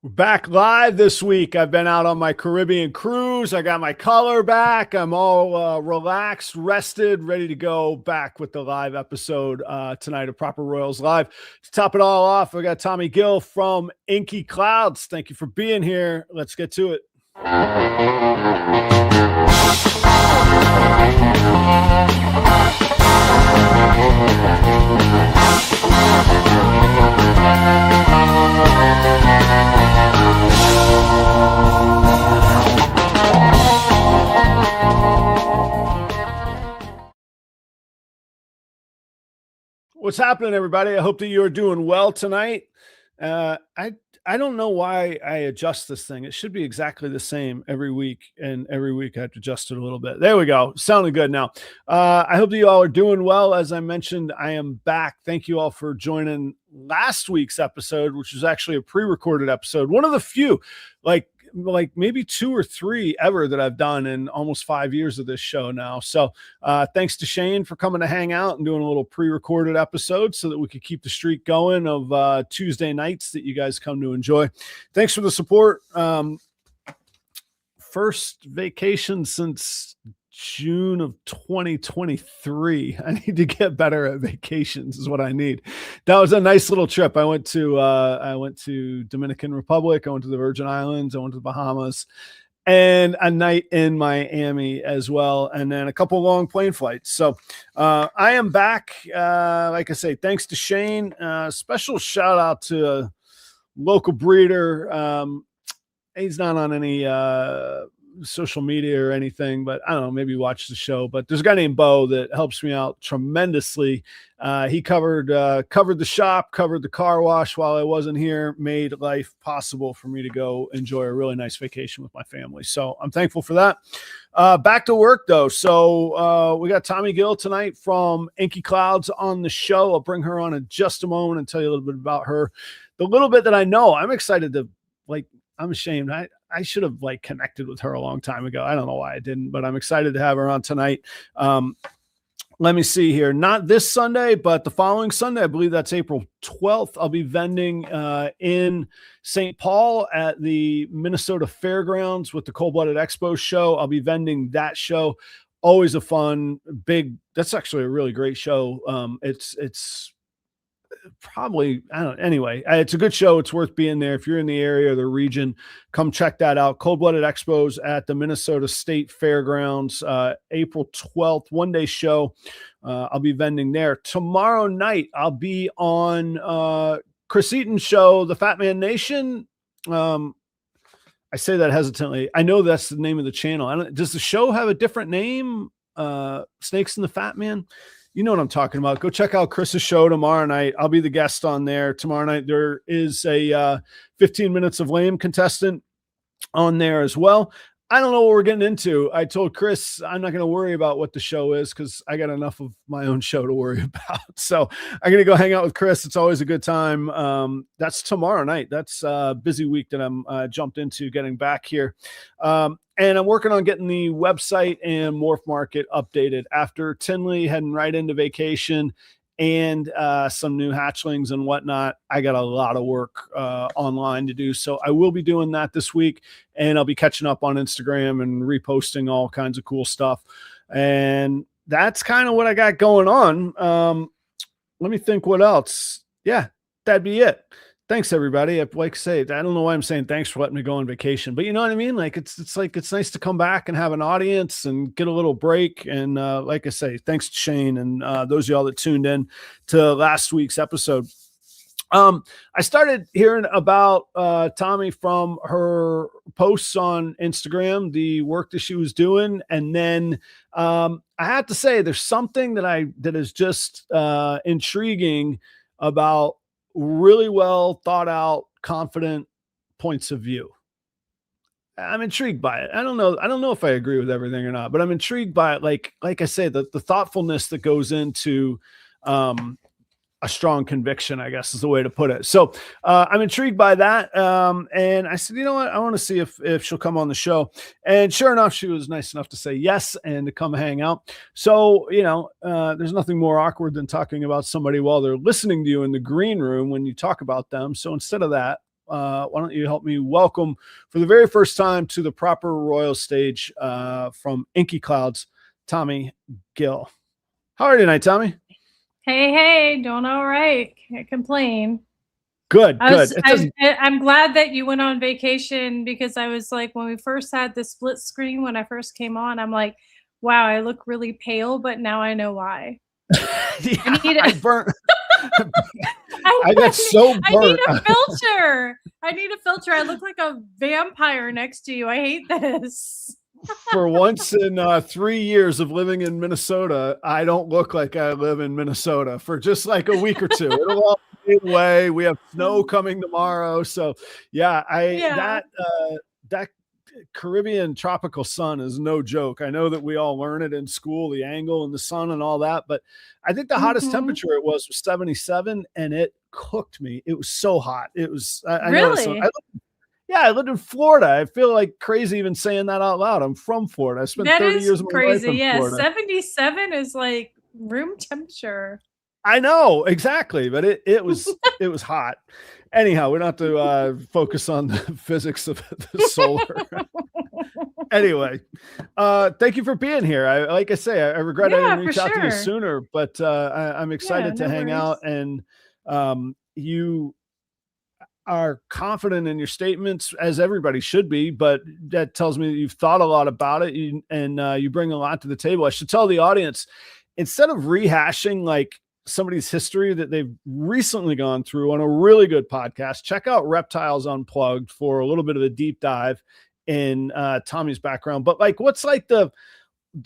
We're back live this week. I've been out on my Caribbean cruise. I got my color back. I'm all relaxed, rested, ready to go back with the live episode tonight of Proper Royals Live. To top it all off, I got Thomi Gill from Inky Clouds. Thank you for being here. Let's get to it. What's happening, everybody? I hope that you're doing well tonight. I don't know why I adjust this thing. It should be exactly the same every week, and every week I have to adjust it a little bit. There we go. Sounding good now. I hope that you all are doing well. As I mentioned, I am back. Thank you all for joining last week's episode, which was actually a pre-recorded episode. One of the few, like maybe 2 or 3 ever that I've done in almost 5 years of this show now. So thanks to Shane for coming to hang out and doing a little pre-recorded episode so that we could keep the streak going of Tuesday nights that you guys come to enjoy. Thanks for the support. First vacation since June of 2023. I need to get better at vacations is what I need. That was a nice little trip. I went to Dominican Republic. I went to the Virgin Islands. I went to the Bahamas, and a night in Miami as well. And then a couple long plane flights. So I am back. Like I say, thanks to Shane. Special shout out to a local breeder. He's not on any social media or anything, but I don't know, maybe watch the show. But there's a guy named Bo that helps me out tremendously. He covered the shop, covered the car wash while I wasn't here, made life possible for me to go enjoy a really nice vacation with my family. So I'm thankful for that. Back to work though. So we got Thomi Gill tonight from Inky Clouds on the show. I'll bring her on in just a moment and tell you a little bit about her. The little bit that I know, I'm excited to I'm ashamed. I should have connected with her a long time ago. I don't know why I didn't, but I'm excited to have her on tonight. Let me see here. Not this Sunday, but the following Sunday, I believe that's April 12th. I'll be vending in St. Paul at the Minnesota Fairgrounds with the Cold-Blooded Expo show. I'll be vending that show. Always a fun, big, that's actually a really great show. It's probably, I don't know. Anyway, it's a good show. It's worth being there. If you're in the area or the region, come check that out. Cold-Blooded Expos at the Minnesota State Fairgrounds, April 12th, one-day show. I'll be vending there. Tomorrow night, I'll be on Chris Eaton's show, The Fat Man Nation. I say that hesitantly. I know that's the name of the channel. Does the show have a different name? Snakes and the Fat Man? You know what I'm talking about. Go check out Chris's show tomorrow night. I'll be the guest on there. Tomorrow night, there is a 15 Minutes of Lame contestant on there as well. I don't know what we're getting into. I told Chris I'm not going to worry about what the show is because I got enough of my own show to worry about. So I'm going to go hang out with Chris. It's always a good time. That's tomorrow night. That's a busy week that I'm jumped into getting back here. And I'm working on getting the website and Morph Market updated after Tinley heading right into vacation and some new hatchlings and whatnot. I got a lot of work online to do. So I will be doing that this week, and I'll be catching up on Instagram and reposting all kinds of cool stuff. And that's kind of what I got going on. Let me think what else. Yeah, that'd be it. Thanks, everybody. Like I say, I don't know why I'm saying thanks for letting me go on vacation, but you know what I mean? It's nice to come back and have an audience and get a little break. And like I say, thanks to Shane and those of y'all that tuned in to last week's episode. I started hearing about Thomi from her posts on Instagram, the work that she was doing. And then I have to say there's something that is just intriguing about really well thought out, confident points of view. I'm intrigued by it. I don't know if I agree with everything or not, but I'm intrigued by it. Like I say, the thoughtfulness that goes into a strong conviction, I guess is the way to put it. So I'm intrigued by that. And I said, you know what? I want to see if she'll come on the show. And sure enough, she was nice enough to say yes and to come hang out. So, there's nothing more awkward than talking about somebody while they're listening to you in the green room when you talk about them. So instead of that, why don't you help me welcome for the very first time to the proper royal stage from Inky Clouds, Thomi Gill. How are you tonight, Thomi? Hey, doing all right. Can't complain. Good. I'm glad that you went on vacation because I was like, when we first had the split screen, when I first came on, I'm like, wow, I look really pale, but now I know why. Yeah, I burnt. I got so burnt. I need a filter. I look like a vampire next to you. I hate this. For once in 3 years of living in Minnesota, I don't look like I live in Minnesota for just like a week or two. It'll all fade away. We have snow coming tomorrow. So yeah, that Caribbean tropical sun is no joke. I know that we all learn it in school, the angle and the sun and all that, but I think the hottest temperature it was 77 and it cooked me. It was so hot. It was, really? I lived in Florida. I feel like crazy even saying that out loud. I'm from Florida. I spent 30 years of my life in Florida. 77 is like room temperature. I know, exactly. But it was hot. Anyhow, we don't have to focus on the physics of the solar. Anyway, thank you for being here. I regret I didn't reach out to you sooner, but I'm excited to hang out. And you are confident in your statements, as everybody should be, but that tells me that you've thought a lot about it and you bring a lot to the table. I should tell the audience, instead of rehashing like somebody's history that they've recently gone through on a really good podcast, check out Reptiles Unplugged for a little bit of a deep dive in Tommy's background. But like, what's like the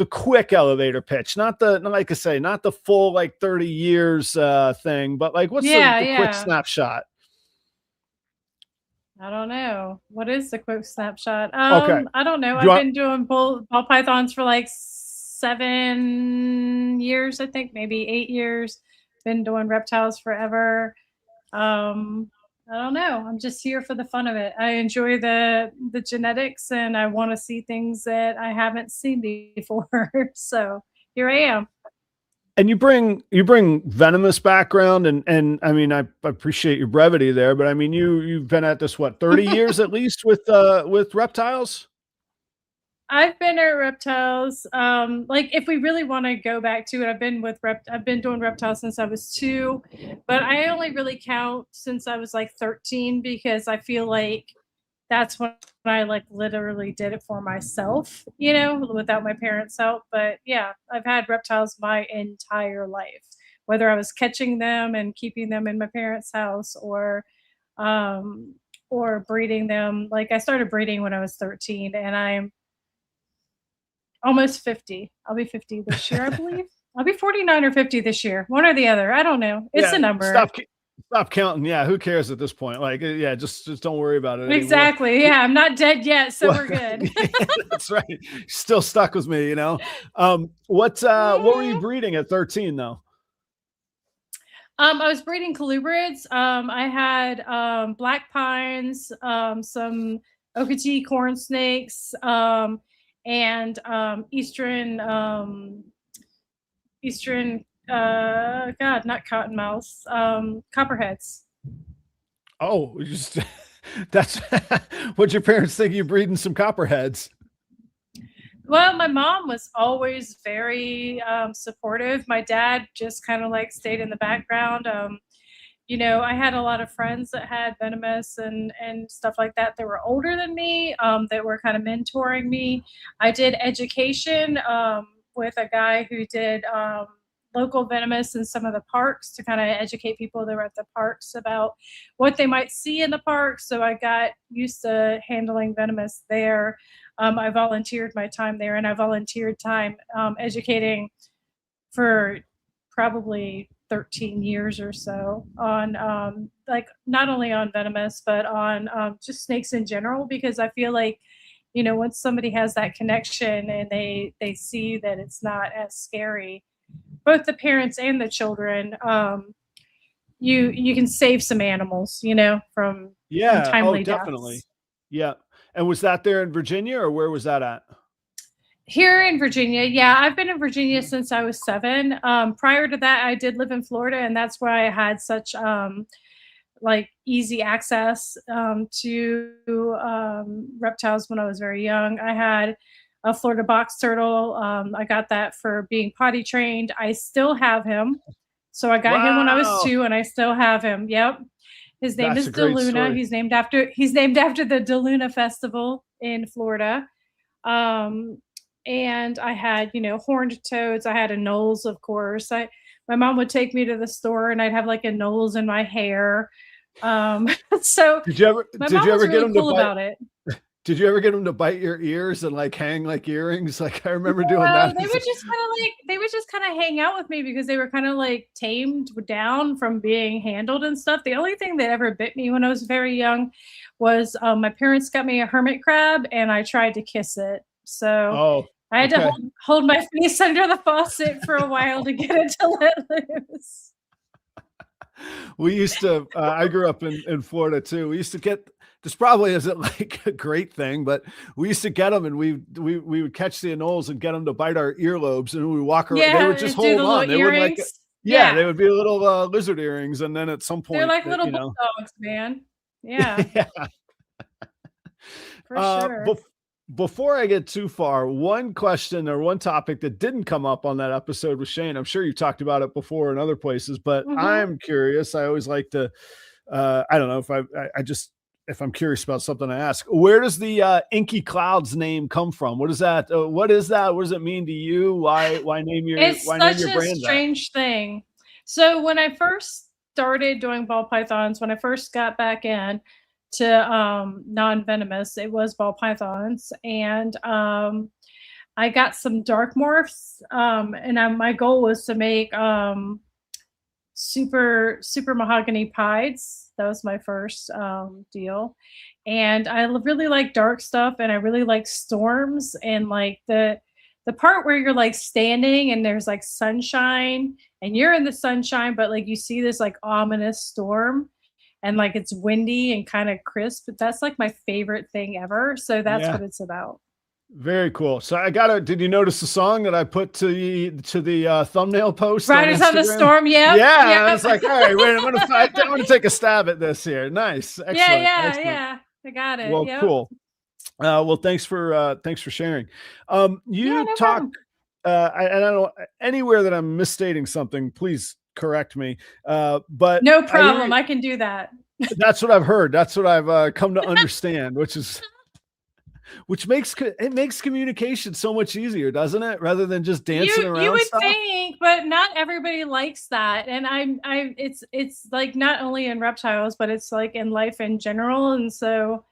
quick elevator pitch, not the full like 30 years thing, but like what's the quick snapshot? I don't know. What is the quick snapshot? Okay. I don't know. I've been doing ball pythons for like 7 years, I think, maybe 8 years. Been doing reptiles forever. I don't know. I'm just here for the fun of it. I enjoy the genetics and I want to see things that I haven't seen before. So here I am. And you bring venomous background and I mean, I appreciate your brevity there, but I mean, you've been at this, what, 30 years at least with reptiles? I've been at reptiles. Like if we really want to go back to it, I've been doing reptiles since I was 2, but I only really count since I was like 13 because I feel like that's when I like literally did it for myself, without my parents' help. But yeah, I've had reptiles my entire life, whether I was catching them and keeping them in my parents' house or breeding them. Like I started breeding when I was 13 and I'm almost 50. I'll be 50 this year, I believe. I'll be 49 or 50 this year. One or the other. I don't know. It's a number. Stop counting. Yeah, who cares at this point? Like, yeah, just don't worry about it exactly anymore. Yeah, I'm not dead yet, so we're good. Yeah, that's right. Still stuck with me, what were you breeding at 13 though? I was breeding colubrids. I had black pines, some Okatee corn snakes, and eastern not cottonmouths, copperheads. Oh, that's what your parents think, you breeding some copperheads. Well, my mom was always very supportive. My dad just kind of like stayed in the background. I had a lot of friends that had venomous and stuff like that that were older than me, that were kind of mentoring me. I did education with a guy who did local venomous in some of the parks to kind of educate people that were at the parks about what they might see in the parks. So I got used to handling venomous there. I volunteered my time there, and I volunteered time educating for probably 13 years or so on like not only on venomous but on just snakes in general, because I feel like once somebody has that connection and they see that it's not as scary, both the parents and the children, you can save some animals from untimely definitely deaths. Yeah. And was that there in Virginia or where was that at? Here in Virginia. Yeah, I've been in Virginia since I was 7. Prior to that, I did live in Florida, and that's where I had such like easy access to reptiles when I was very young. I had a Florida box turtle. I got that for being potty trained. I still have him. So I got him when I was Wow. 2 and I still have him. Yep. His name That's is a great DeLuna. story. He's named after the DeLuna Festival in Florida. Um, and I had, horned toads. I had a Knowles, of course. My mom would take me to the store and I'd have like a Knowles in my hair. Um, so my Did mom you was ever get really them to cool bite? about it. Did you ever get them to bite your ears and like hang like earrings? Like I remember doing No, that. they would just kind of hang out with me because they were kind of like tamed down from being handled and stuff. The only thing that ever bit me when I was very young was my parents got me a hermit crab and I tried to kiss it. So Oh, I had to okay. hold my face under the faucet for a while to get it to let loose. We used to, I grew up in Florida too. We used to get, this probably isn't like a great thing, but we used to get them and we would catch the anoles and get them to bite our earlobes and we walk around. They would Yeah, just do hold the on. little They wouldn't like, earrings. yeah, they Yeah, would be little lizard earrings. And then at some they're point like that, little bulldogs, man. Yeah, yeah. for sure. Bef Before I get too far, one question or one topic that didn't come up on that episode with Shane, I'm sure you talked about it before in other places, but Hmm. I'm curious. I always like to, I don't know if if I'm curious about something I ask, where does the Inky Clouds name come from? What is that? What is that? What does it mean to you? It's why name such your a brand that? strange thing. So when I first started doing ball pythons, when I first got back in to non-venomous, it was ball pythons, and I got some dark morphs, and my goal was to make super mahogany pieds. That was my first deal, and really like dark stuff, and I really like storms and like the part where you're like standing and there's like sunshine and you're in the sunshine, but like you see this like ominous storm and like it's windy and kind of crisp. That's like my favorite thing ever. So that's Yeah. what it's about. Very cool. So did you notice the song that I put to the thumbnail post on Riders on the Instagram? Storm. Yep. Yeah, I Yep. was like, all right, wait, I'm gonna take a stab at this here. Nice, Yeah. excellent, Yeah. excellent. Yeah. I got it. Well, Yep. cool. Well, thanks for sharing. Yeah. You No talk, problem. I don't know anywhere that I'm misstating something. Please correct me. But No I hear problem. I can do that. that's what I've heard. That's what I've come to understand, which makes communication so much easier, doesn't it? Rather than just dancing You around would stuff. think, but not everybody likes that. And it's like not only in reptiles, but it's like in life in general. And so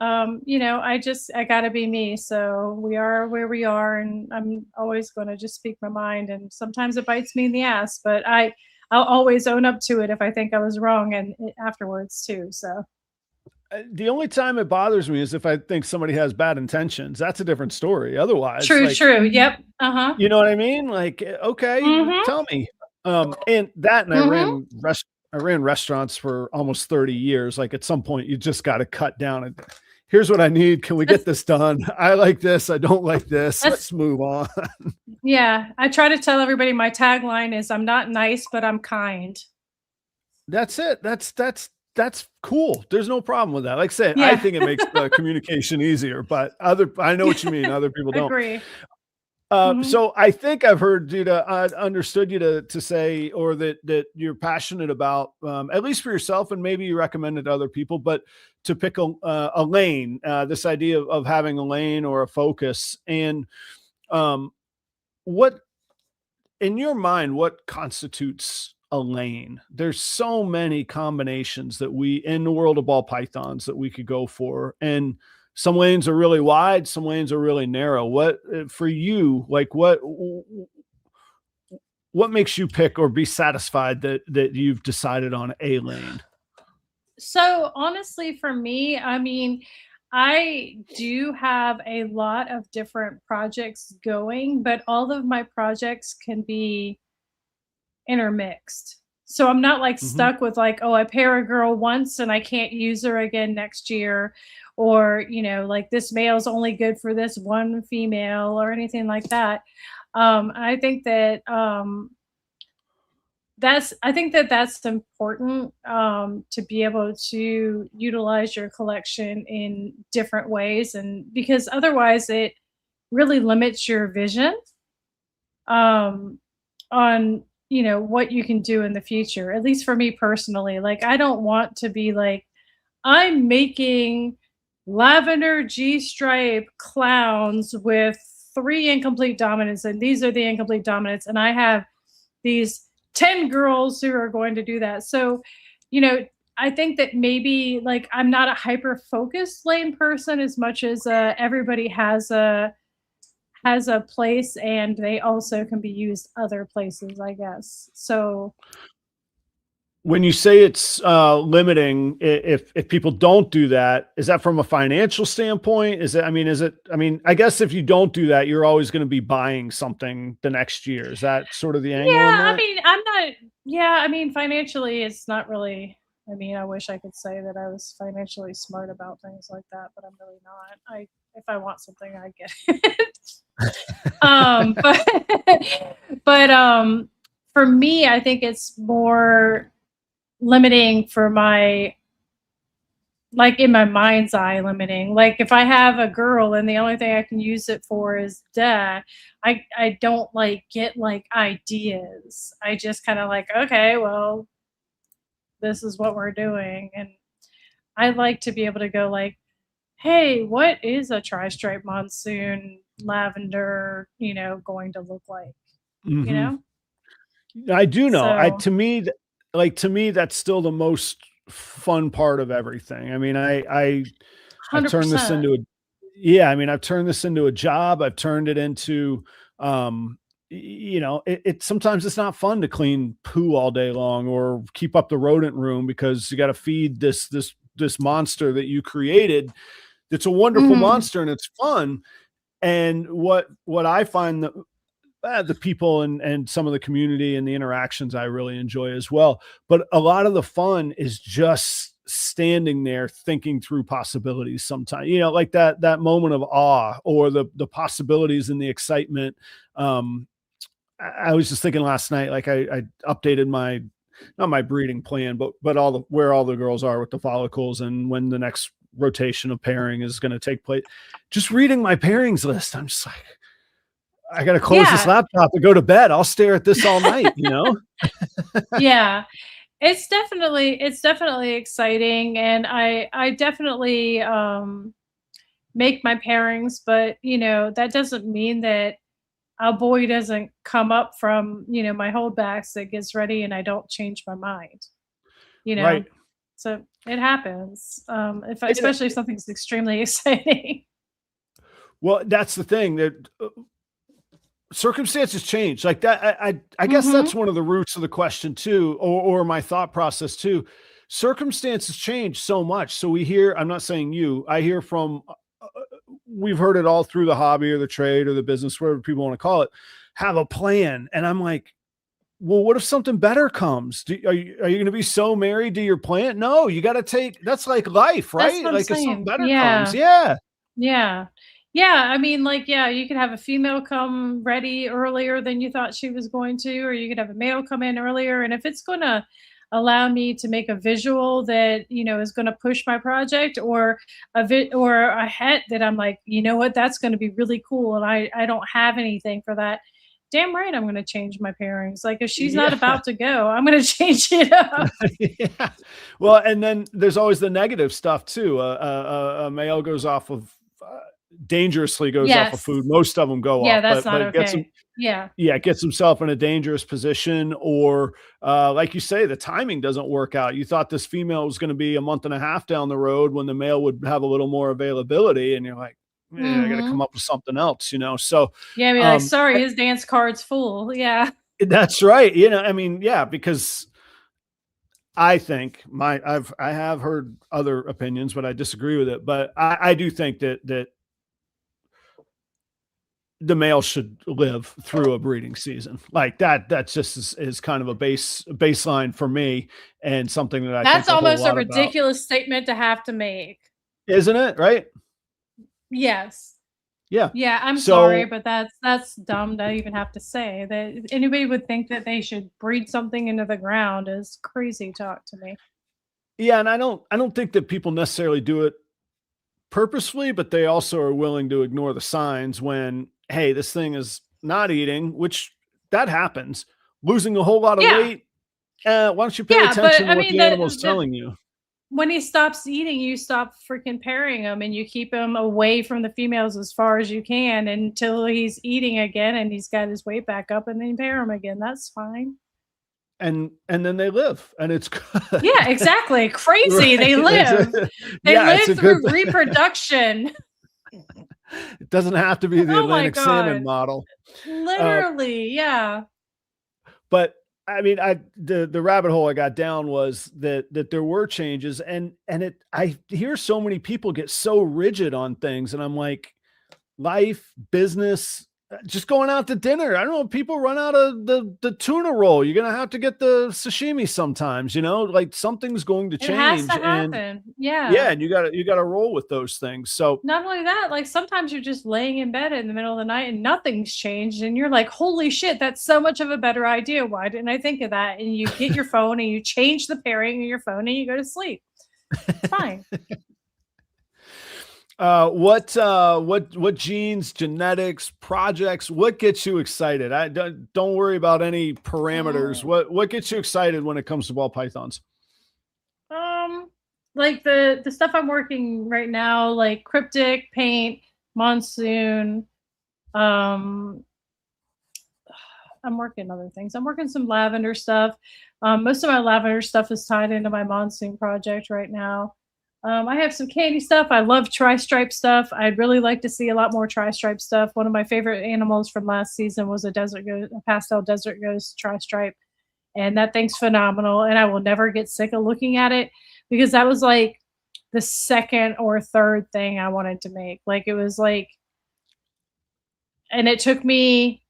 I gotta be me. So we are where we are, and I'm always gonna just speak my mind. And sometimes it bites me in the ass, but I'll always own up to it if I think I was wrong and afterwards too. So The only time it bothers me is if I think somebody has bad intentions. That's a different story. Otherwise, true, like, true. Yep. Uh-huh. you know what I mean? Like, okay, Mm-hmm. tell me. And Mm-hmm. I ran restaurants for almost 30 years. Like at some point you just got to cut down and here's what I need. Can we get That's this done? I like this. I don't like this. that's Let's move on. yeah. I try to tell everybody my tagline is I'm not nice, but I'm kind. That's it. That's cool. There's no problem with that. Like I say, I Yeah. think it makes communication easier, but I know what you mean. Other people don't. Agree. Hmm. So I think I've heard you to understood you to say, or that you're passionate about, at least for yourself, and maybe you recommend it to other people, but to pick a lane, this idea of having a lane or a focus, and um, what in your mind, what constitutes a lane? There's so many combinations that we in the world of ball pythons that we could go for, and some lanes are really wide, some lanes are really narrow. What for you? Like what makes you pick or be satisfied that you've decided on a lane? So honestly, for me, I mean, I do have a lot of different projects going, but all of my projects can be intermixed. So I'm not like Hmm. stuck with like, oh, I pair a girl once and I can't use her again next year. Or, like this male's only good for this one female or anything like that. I think that I think that that's important, to be able to utilize your collection in different ways, and because otherwise it really limits your vision, um, on, what you can do in the future. At least for me personally, like I don't want to be like, I'm making lavender G stripe clowns with three incomplete dominants, and these are the incomplete dominants, and I have these 10 girls who are going to do that. So, you know, I think that maybe like I'm not a hyper focused lane person as much as everybody has a place, and they also can be used other places, I guess. So, When you say it's limiting, if people don't do that, is that from a financial standpoint? Is it? I mean, is it? I mean, I guess if you don't do that, you're always going to be buying something the next year. Is that sort of the angle in yeah, I that? mean, I'm not, yeah, I mean, financially, it's not really, I mean, I wish I could say that I was financially smart about things like that, but I'm really not. If I want something, I get it. But, but for me, I think it's more limiting for my, like in my mind's eye limiting. Like if I have a girl and the only thing I can use it for is duh, I don't like get like ideas. I just kind of like, okay, well, this is what we're doing. And I like to be able to go like, hey, what is a tri-stripe monsoon lavender, going to look like, you Hmm. know? I do know. So To me, that's still the most fun part of everything. I mean, I've turned this 100%. into a, yeah, I mean, I've turned this into a job. I've turned it into, it sometimes it's not fun to clean poo all day long or keep up the rodent room because you got to feed this monster that you created. It's a wonderful Mhm. monster and it's fun. And what I find that the people and some of the community and the interactions I really enjoy as well. But a lot of the fun is just standing there thinking through possibilities sometimes, like that moment of awe or the possibilities and the excitement. Um, I was just thinking last night, like I updated my, not my breeding plan, but all the, where all the girls are with the follicles and when the next rotation of pairing is going to take place. Just reading my pairings list, I'm just like, I got to close this Yeah. laptop and go to bed. I'll stare at this all night, you know? Yeah. It's definitely exciting, and I definitely make my pairings, but that doesn't mean that a boy doesn't come up from, my holdbacks that gets ready and I don't change my mind, you know. Right. So it happens. If And, especially if something's extremely exciting. well, that's the thing that circumstances change like that. I guess that's Mhm. one of the roots of the question too, or my thought process too. Circumstances change so much. So we hear, I'm not saying you, I hear from, we've heard it all through the hobby or the trade or the business, whatever people want to call it, have a plan. And I'm like, well, what if something better comes? Are you going to be so married to your plant? No, you got to take, that's like life, That's right? what I'm Like if something saying. better comes, Yeah. yeah. Yeah. Yeah, I mean, like, yeah, you could have a female come ready earlier than you thought she was going to, or you could have a male come in earlier. And if it's going to allow me to make a visual that, is going to push my project, or or a het that I'm like, you know what, that's going to be really cool. And I don't have anything for that. Damn right, I'm going to change my pairings. Like, if she's not Yeah. about to go, I'm going to change it up. Yeah. Well, and then there's always the negative stuff too. A male goes off of dangerously goes off of Yes. food. Most of them go Yeah, off, that's not but gets him, okay. Yeah. yeah, gets himself in a dangerous position, or like you say, the timing doesn't work out. You thought this female was going to be a month and a half down the road when the male would have a little more availability, and you're like, I got to come Mhm. up with something else, So Yeah, be like, um, sorry, his dance card's full. Yeah. that's right. I mean, yeah, because I think I have heard other opinions, but I disagree with it. But I do think that the male should live through a breeding season like that. That's just is kind of a baseline for me, and something that I That's think a whole almost a lot about, ridiculous statement to have to make. isn't it? Right? Yes. Yeah. Yeah, I'm sorry, So but that's dumb to even have to say. That anybody would think that they should breed something into the ground is crazy talk to me. yeah, and I don't think that people necessarily do it purposefully, but they also are willing to ignore the signs when, hey, this thing is not eating, which that happens, losing a whole lot of Yeah, weight. Why don't you pay yeah, but attention to I what mean the animal's the telling you? when he stops eating, you stop freaking pairing him and you keep him away from the females as far as you can until he's eating again and he's got his weight back up and then you pair him again. That's fine. And then they live, and it's good. Yeah, exactly. Crazy. Right. They live. They Yeah, it's live a good through thing. reproduction. It doesn't have to be the Oh my Atlantic salmon god. model. Uh, Literally, yeah. but I mean, the rabbit hole I got down was that there were changes, and I hear so many people get so rigid on things, and I'm like, life, business, just going out to dinner. I don't know. People run out of the tuna roll. You're gonna have to get the sashimi sometimes. Like something's going to It has to change, and happen. yeah, Yeah. and you gotta roll with those things. So Not only that, like sometimes you're just laying in bed in the middle of the night and nothing's changed, and you're like, "Holy shit, that's so much of a better idea. Why didn't I think of that?" And you get your phone and you change the pairing of your phone and you go to sleep. It's fine. what genes, genetics, projects, what gets you excited? I don't worry about any parameters. Mm, What gets you excited when it comes to ball pythons? Um, like the stuff I'm working right now, like cryptic, paint, monsoon. Um, I'm working other things. I'm working some lavender stuff. Most of my lavender stuff is tied into my monsoon project right now. I have some candy stuff. I love tri-stripe stuff. I'd really like to see a lot more tri-stripe stuff. One of my favorite animals from last season was a desert ghost, a pastel desert ghost tri-stripe, and that thing's phenomenal. And I will never get sick of looking at it because that was like the second or third thing I wanted to make. Like it was like, and it took me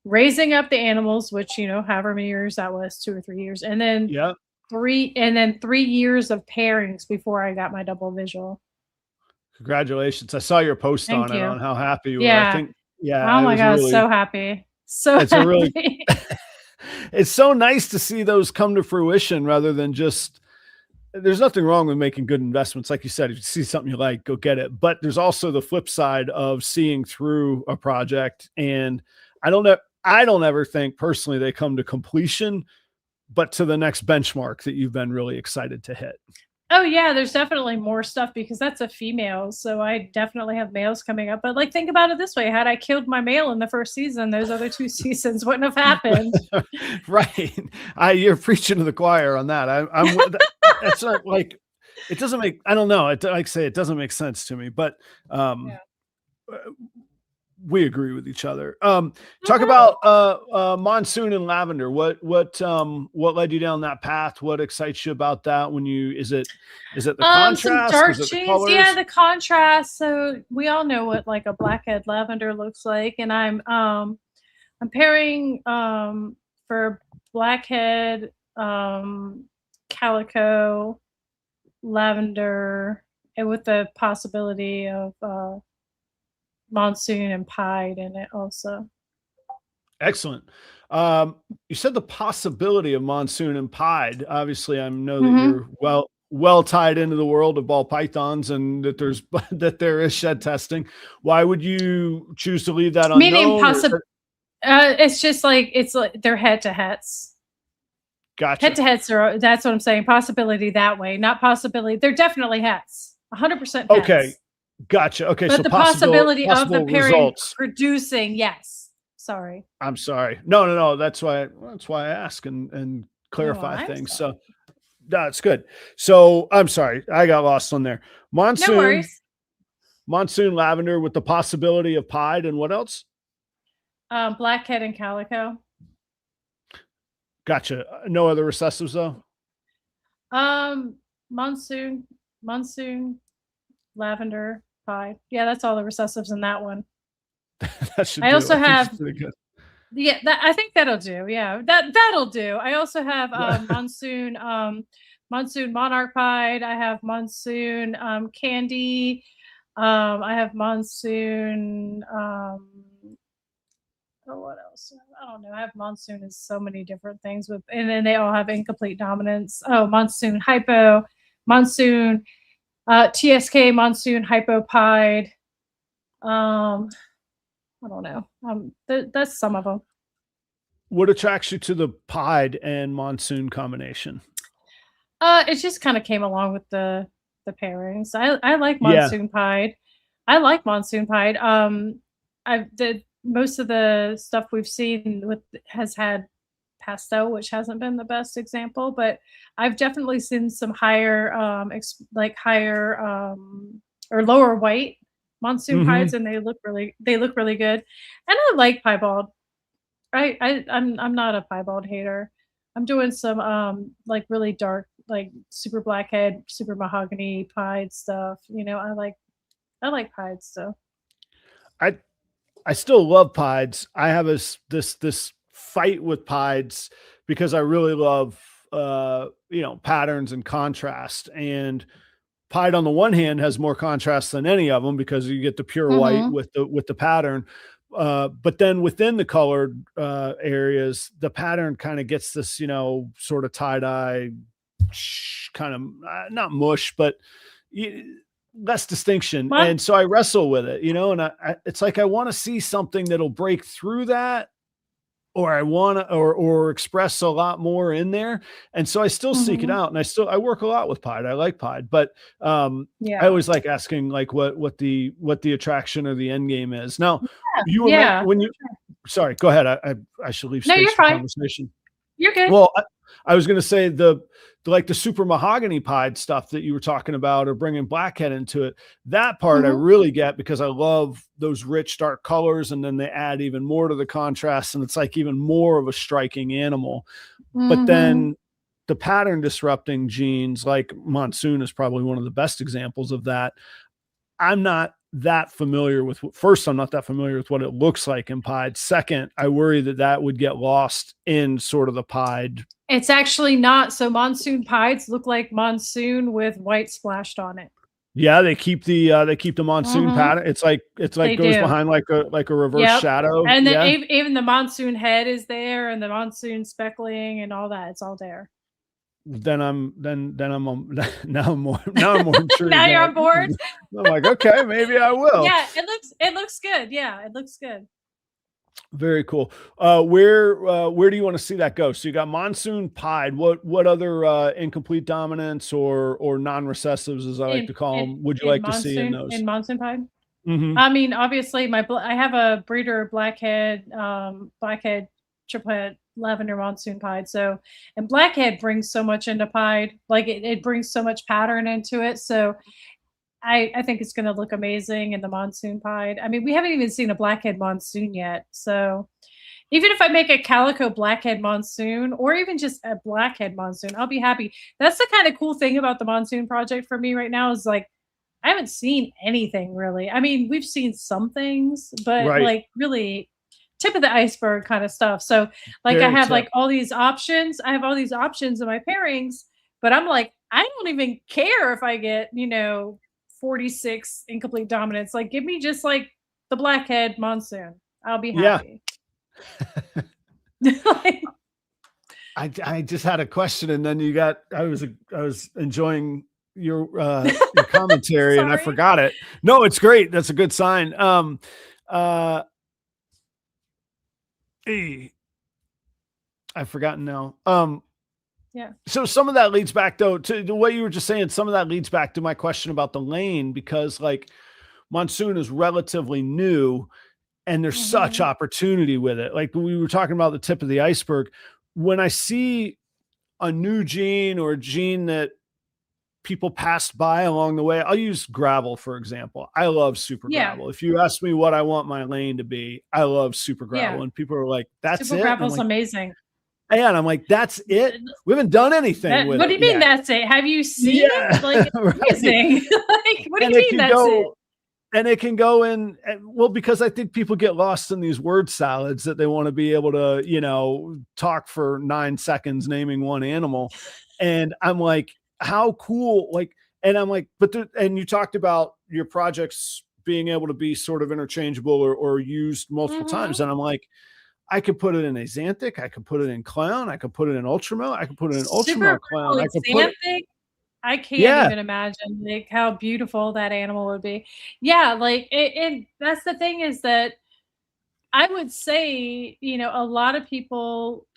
raising up the animals, which however many years that was, 2 or 3 years, and then Yeah. 3 years of pairings before I got my double visual. Congratulations. I saw your post on Thank it, you. on how happy you were. I Yeah. think, yeah, Oh it my was god, really, so happy. So it's a really, happy. it's so nice to see those come to fruition rather than just, there's nothing wrong with making good investments. Like you said, if you see something you like, go get it. But there's also the flip side of seeing through a project. And I don't know, I don't ever think personally they come to completion, but to the next benchmark that you've been really excited to hit. Oh yeah, there's definitely more stuff because that's a female. So I definitely have males coming up. But like think about it this way. Had I killed my male in the first season, those other two seasons wouldn't have happened. Right. You're preaching to the choir on that. That's not like, it doesn't make, I don't know. Like I say, it doesn't make sense to me, but, Yeah. uh, we agree with each other. Talk Mhm. about monsoon and lavender. What led you down that path? What excites you about that? Is it the Some contrast? dark Is it the shades. Yeah, colors? the contrast. So we all know what like a blackhead lavender looks like, and I'm pairing for blackhead, calico, lavender, and with the possibility of monsoon and pied in it also. Excellent. You said the possibility of monsoon and pied. Obviously, I know that Hmm. you're well tied into the world of ball pythons, and that there's that there is shed testing. Why would you choose to leave that Meaning unknown? Or is possible. it, It's just like it's like they're head to heads. Head gotcha. to heads are that's what I'm saying. Possibility that way, not possibility. They're definitely heads. 100% Okay, heads. gotcha. Okay, But so the possibility of the possible pairing results. producing, yes. Sorry. I'm sorry. No, no, no. That's why I ask and Oh, well, clarify I'm things. sorry. So that's good. So I'm sorry, I got lost on there. No Monsoon, worries. monsoon lavender with the possibility of pied, and what else? Blackhead and calico. Gotcha. No other recessives though. Um, monsoon, monsoon, lavender, pie. Yeah, that's all the recessives in that one. That should I do. also I think it's have pretty good. yeah, I think that'll do. Yeah, that'll do. I also have monsoon monarch pied. I have monsoon candy. I have monsoon. Oh, what else? I don't know. I have monsoon is so many different things with, and then they all have incomplete dominance. Oh, monsoon hypo, monsoon TSK, monsoon hypopide. Um, I don't know. That's some of them. What attracts you to the pied and monsoon combination? It just kind of came along with the pairings. I like Yeah. monsoon pied. I like monsoon pied. I've the most of the stuff we've seen with has had pastel, which hasn't been the best example, but I've definitely seen some higher, like higher or lower white monsoon pies, Hmm. and they look really good. And I like piebald. I'm not a piebald hater. I'm doing some like really dark, like super blackhead, super mahogany pied stuff. You know, I like pied stuff. I I still love pieds. I have this fight with pieds because I really love patterns and contrast. And pied on the one hand has more contrast than any of them because you get the pure white Mm-hmm. with the pattern. But then within the colored areas, the pattern kind of gets this, sort of tie dye kind of not mush, but less distinction. Well, And so I wrestle with it, and it's like I want to see something that'll break through that, or I want to, or express a lot more in there. And so I still seek it mhm. out, and I work a lot with pied. I like pied, but I Yeah. always like asking like what the attraction or the end game is. Now, Yeah. you were meant Yeah. when you sorry, go ahead. I should leave No, space you're for fine. conversation. You're good. Well, I was going to say like the super mahogany pied stuff that you were talking about, or bringing blackhead into it. That part I Hmm. really get because I love those rich dark colors, and then they add even more to the contrast, and it's like even more of a striking animal. But Hmm. then the pattern disrupting genes, like monsoon, is probably one of the best examples of that. I'm not that familiar with first, I'm not that familiar with what it looks like in pied. Second, I worry that that would get lost in sort of the pied. It's actually not. So monsoon pies look like monsoon with white splashed on it. Yeah, they keep the monsoon Hmm. pattern. It's like They goes do. behind like a reverse Yep. shadow. And then Yeah. even the monsoon head is there, and the monsoon speckling and all that. It's all there. Then I'm now I'm more Now intrigued. you're I'm on board. like, okay, maybe I will. Yeah, it looks good. Yeah, it looks good. Very cool. Where do you want to see that go? So you got monsoon pied. What other incomplete dominance or non-recessives, as I like to call them, would you like to see in those? In monsoon pie. Hmm. I mean, obviously, I have a breeder blackhead triplet lavender monsoon pied. So, and blackhead brings so much into pied, like it brings so much pattern into it. So, I think it's going to look amazing in the monsoon pied. I mean, we haven't even seen a blackhead monsoon yet. So, even if I make a calico blackhead monsoon or even just a blackhead monsoon, I'll be happy. That's the kind of cool thing about the monsoon project for me right now is like I haven't seen anything really. I mean, we've seen some things, but Right. like really tip of the iceberg kind of stuff. So like I Very have tip. like all these options. I have all these options in my pairings, but I'm like, I don't even care if I get, 46 incomplete dominance. Like give me just like the blackhead monsoon. I'll be Yeah. happy. Like, I just had a question, and then I was enjoying your commentary, and I sorry. forgot it. No, it's great. That's a good sign. Uh, eh, I've forgotten now. Yeah. So some of that leads back though to what you were just saying. Some of that leads back to my question about the lane, because like monsoon is relatively new, and there's such Hmm. opportunity with it. Like we were talking about the tip of the iceberg. When I see a new gene, or a gene that people passed by along the way, I'll use gravel, for example. I love super Yeah. gravel. If you ask me what I want my lane to be, I love super Yeah. gravel. And people are like, that's Super it. And I'm gravel's like, amazing. yeah. And I'm like, that's it. We haven't done anything That with what do it you mean yet. that's it? Have you seen it? Yeah. Like, it's Right. amazing. Like, what do And you it mean can that's it? go, and it can go in, well, because I think people get lost in these word salads that they want to be able to, talk for 9 seconds naming one animal. And I'm like, how cool, like, And I'm like, and you talked about your projects being able to be sort of interchangeable or used multiple times. And I'm like, I could put it in Axanthic. I could put it in clown. I could put it in ultramel. I could put it in Super ultramel clown. real I could put it. Xanthic. I can't Yeah. even imagine like how beautiful that animal would be. Yeah, like it that's the thing is that I would say, a lot of people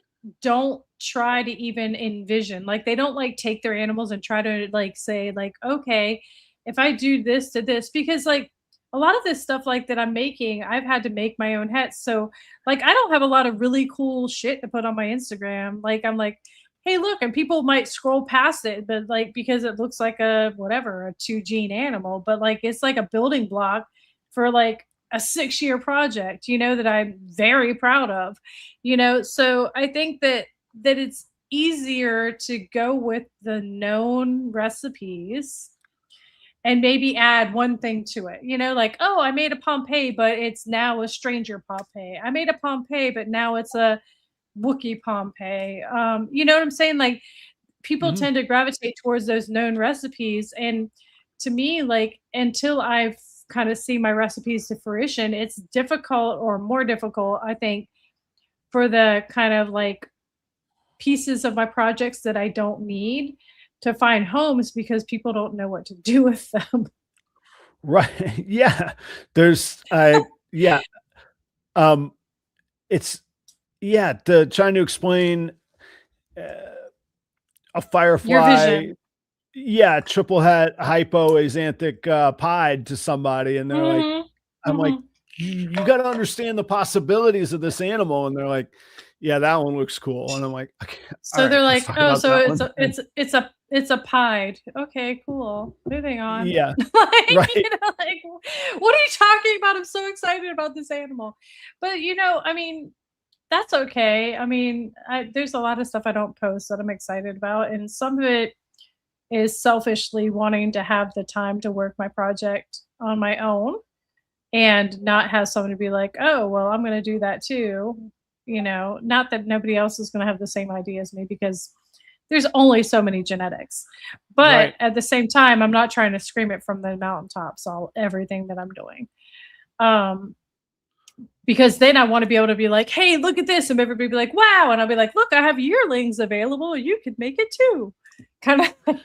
don't try to even envision, like they don't like take their animals and try to like say like, okay, if I do this to this, because like a lot of this stuff like that I'm making, I've had to make my own hats. So like I don't have a lot of really cool shit to put on my Instagram. Like I'm like, hey, look, and people might scroll past it, but like because it looks like a whatever, a two gene animal, but like it's like a building block for like a 6-year project, that I'm very proud of, so I think that it's easier to go with the known recipes and maybe add one thing to it, like, oh, I made a Pompeii, but it's now a stranger Pompeii. I made a Pompeii, but now it's a Wookiee Pompeii. You know what I'm saying? Like people Mhm. tend to gravitate towards those known recipes. And to me, like until I've kind of see my recipes to fruition, it's difficult or more difficult, I think, for the kind of like pieces of my projects that I don't need to find homes because people don't know what to do with them. Right. Yeah. There's, yeah. Um, it's, yeah, trying to explain uh, a Your firefly, vision. yeah, triple het hypoaxanthic pied to somebody, and they're like, Mhm. I'm like, Mhm. you got to understand the possibilities of this animal, and they're like, yeah, that one looks cool, and I'm like, okay, all So right, they're let's like, talk "Oh, about so that it's one. a it's it's a pied. Okay, cool. Moving on." Yeah, Like, right. like, "What are you talking about? I'm so excited about this animal." But, I mean, that's okay. I mean, there's a lot of stuff I don't post that I'm excited about, and some of it is selfishly wanting to have the time to work my project on my own and not have someone to be like, "Oh, well, I'm gonna do that too." Not that nobody else is gonna have the same idea as me because there's only so many genetics. But Right. at the same time, I'm not trying to scream it from the mountaintops, all everything that I'm doing. Um, because then I want to be able to be like, hey, look at this, and everybody be like, wow, and I'll be like, look, I have yearlings available. You could make it too. Kind of.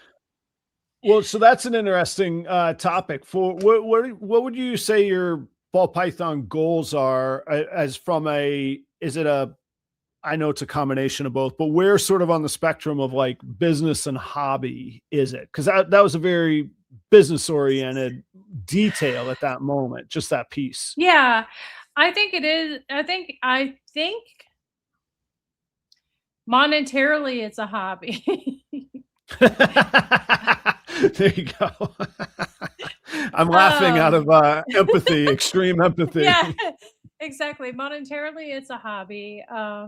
Well, so that's an interesting topic. For what would you say your ball python goals are as from a, is it a, I know it's a combination of both, but where sort of on the spectrum of like business and hobby is it? Because that was a very business oriented detail at that moment, just that piece. Yeah, I think it is. I think monetarily it's a hobby. There you go. I'm laughing out um of empathy, extreme empathy. yeah, exactly. Monetarily it's a hobby. I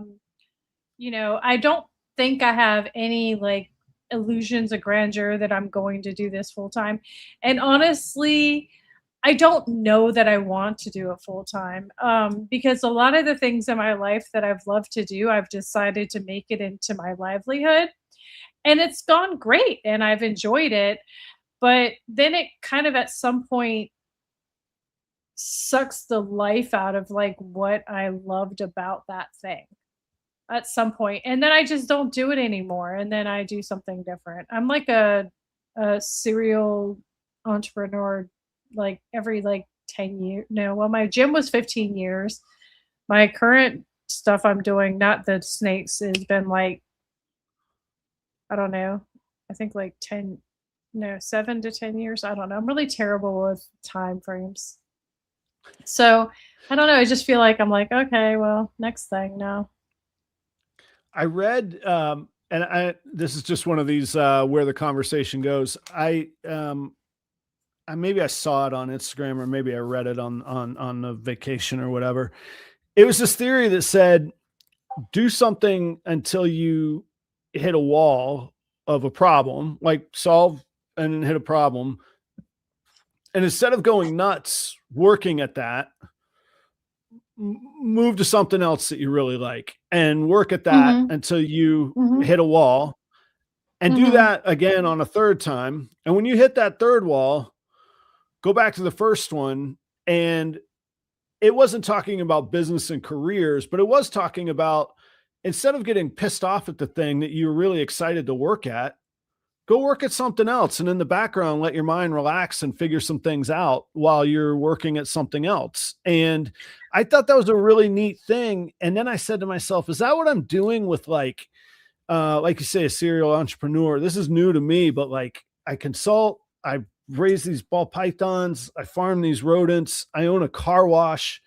don't think I have any like illusions of grandeur that I'm going to do this full time. And honestly, I don't know that I want to do it full time, because a lot of the things in my life that I've loved to do, I've decided to make it into my livelihood. And it's gone great and I've enjoyed it. But then it kind of at some point sucks the life out of like what I loved about that thing at some point, and then I just don't do it anymore, and then I do something different. I'm like a serial entrepreneur, like every like 10 years. No, well, my gym was 15 years. My current stuff I'm doing, not the snakes, has been like, I don't know, I think like 10, no, 7 to 10 years. I don't know. I'm really terrible with time frames. So I don't know. I just feel like I'm like, okay, well, next thing now. I read, and this is just one of these where the conversation goes. I maybe I saw it on Instagram or maybe I read it on a vacation or whatever. It was this theory that said do something until you hit a wall of a problem, like solve and hit a problem. And instead of going nuts working at that, move to something else that you really like and work at that Mhm. until you Mhm. hit a wall and do Mhm. that again on a third time. And when you hit that third wall, go back to the first one. And it wasn't talking about business and careers, but it was talking about, instead of getting pissed off at the thing that you were really excited to work at, go work at something else. And in the background, let your mind relax and figure some things out while you're working at something else. And I thought that was a really neat thing. And then I said to myself, is that what I'm doing with like you say, a serial entrepreneur? This is new to me, but like, I consult, I raise these ball pythons, I farm these rodents, I own a car wash,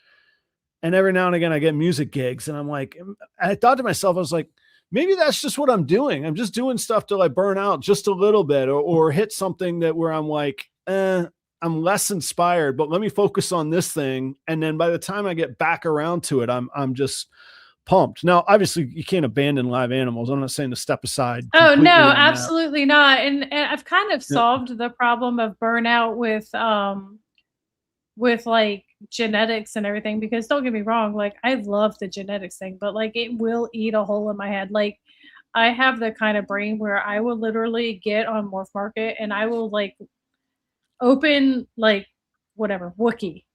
and every now and again I get music gigs. And I'm like, I thought to myself, I was like, maybe that's just what I'm doing. I'm just doing stuff till I burn out just a little bit, or hit something that where I'm like, I'm less inspired, but let me focus on this thing. And then by the time I get back around to it, I'm just pumped. Now, obviously you can't abandon live animals. I'm not saying to step aside Oh, no, completely on that. absolutely not, and I've kind of Yeah. solved the problem of burnout with, like, genetics and everything, because don't get me wrong, like, I love the genetics thing, but, like, it will eat a hole in my head. Like, I have the kind of brain where I will literally get on Morph Market and I will, like, open, like, whatever, Wookie,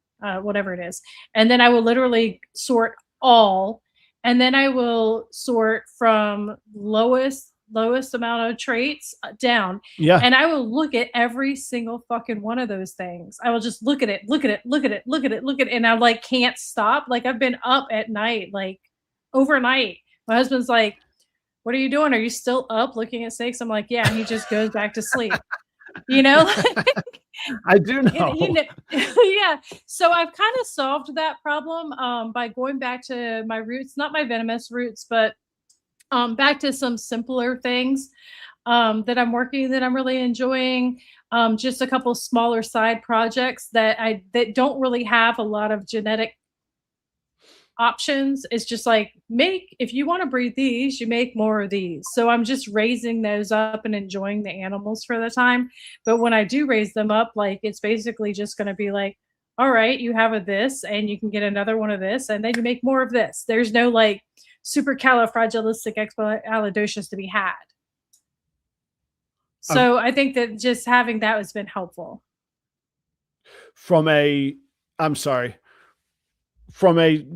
whatever it is, and then I will literally sort all, and then I will sort from lowest amount of traits down, Yeah. and I will look at every single fucking one of those things. I will just look at it, look at it, look at it, look at it, look at it, and I like can't stop. Like I've been up at night, like overnight. My husband's like, "What are you doing? Are you still up looking at snakes?" I'm like, "Yeah." And he just goes back to sleep. You know, I do and know. yeah. So I've kind of solved that problem by going back to my roots, not my venomous roots, but back to some simpler things that I'm working that I'm really enjoying. Just a couple smaller side projects that don't really have a lot of genetic options. It's just like, make, if you want to breed these, you make more of these. So I'm just raising those up and enjoying the animals for the time. But when I do raise them up, like it's basically just going to be like, all right, you have a this and you can get another one of this and then you make more of this. There's no like supercalifragilisticexpialidocious to be had. Um, So I think that just having that has been helpful. from a, I'm sorry, from a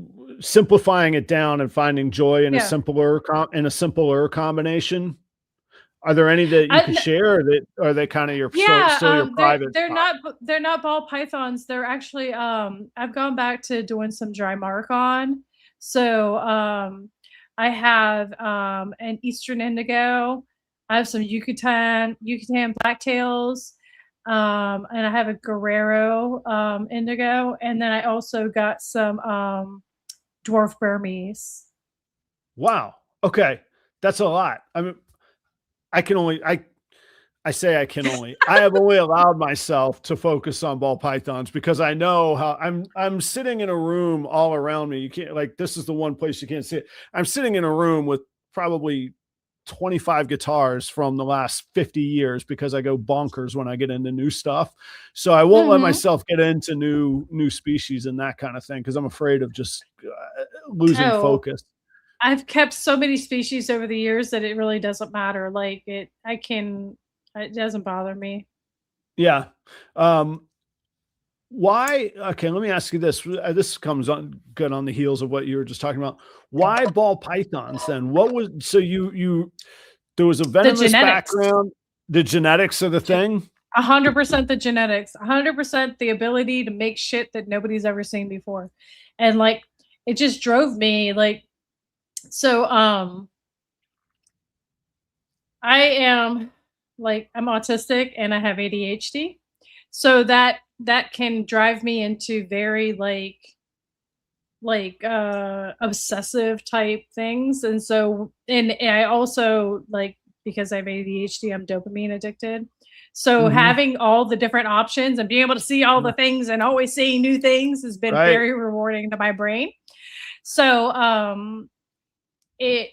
simplifying it down and finding joy in a Yeah. simpler combination. Are there any that you I, could share, or that are they kind of your Yeah, still your private they're spot? they're not ball pythons. They're actually I've gone back to doing some dry mark on. So I have an Eastern indigo. I have some Yucatan blacktails. And I have a Guerrero indigo, and then I also got some Dwarf Burmese. Wow. Okay. That's a lot. I mean, I can only, I say I can only, I have only allowed myself to focus on ball pythons because I know how I'm sitting in a room all around me. You can't, like, this is the one place you can't see it. I'm sitting in a room with probably 25 guitars from the last 50 years because I go bonkers when I get into new stuff. So I won't let Hmm. myself get into new species and that kind of thing, because I'm afraid of just losing Oh, focus. I've kept so many species over the years that it really doesn't matter. Like it doesn't bother me. Yeah. Um, why? Okay, let me ask you this. This comes on good on the heels of what you were just talking about. Why ball pythons then? What was, so you there was a The venomous genetics, background. The genetics of the thing. 100% the genetics, 100% the ability to make shit that nobody's ever seen before. And like, it just drove me like, so, I am like, I'm autistic and I have ADHD. So that can drive me into very obsessive type things. And so, and I also like, because I have ADHD, I'm dopamine addicted. So Mhm. having all the different options and being able to see all Yeah. the things and always seeing new things has been Right. very rewarding to my brain. So it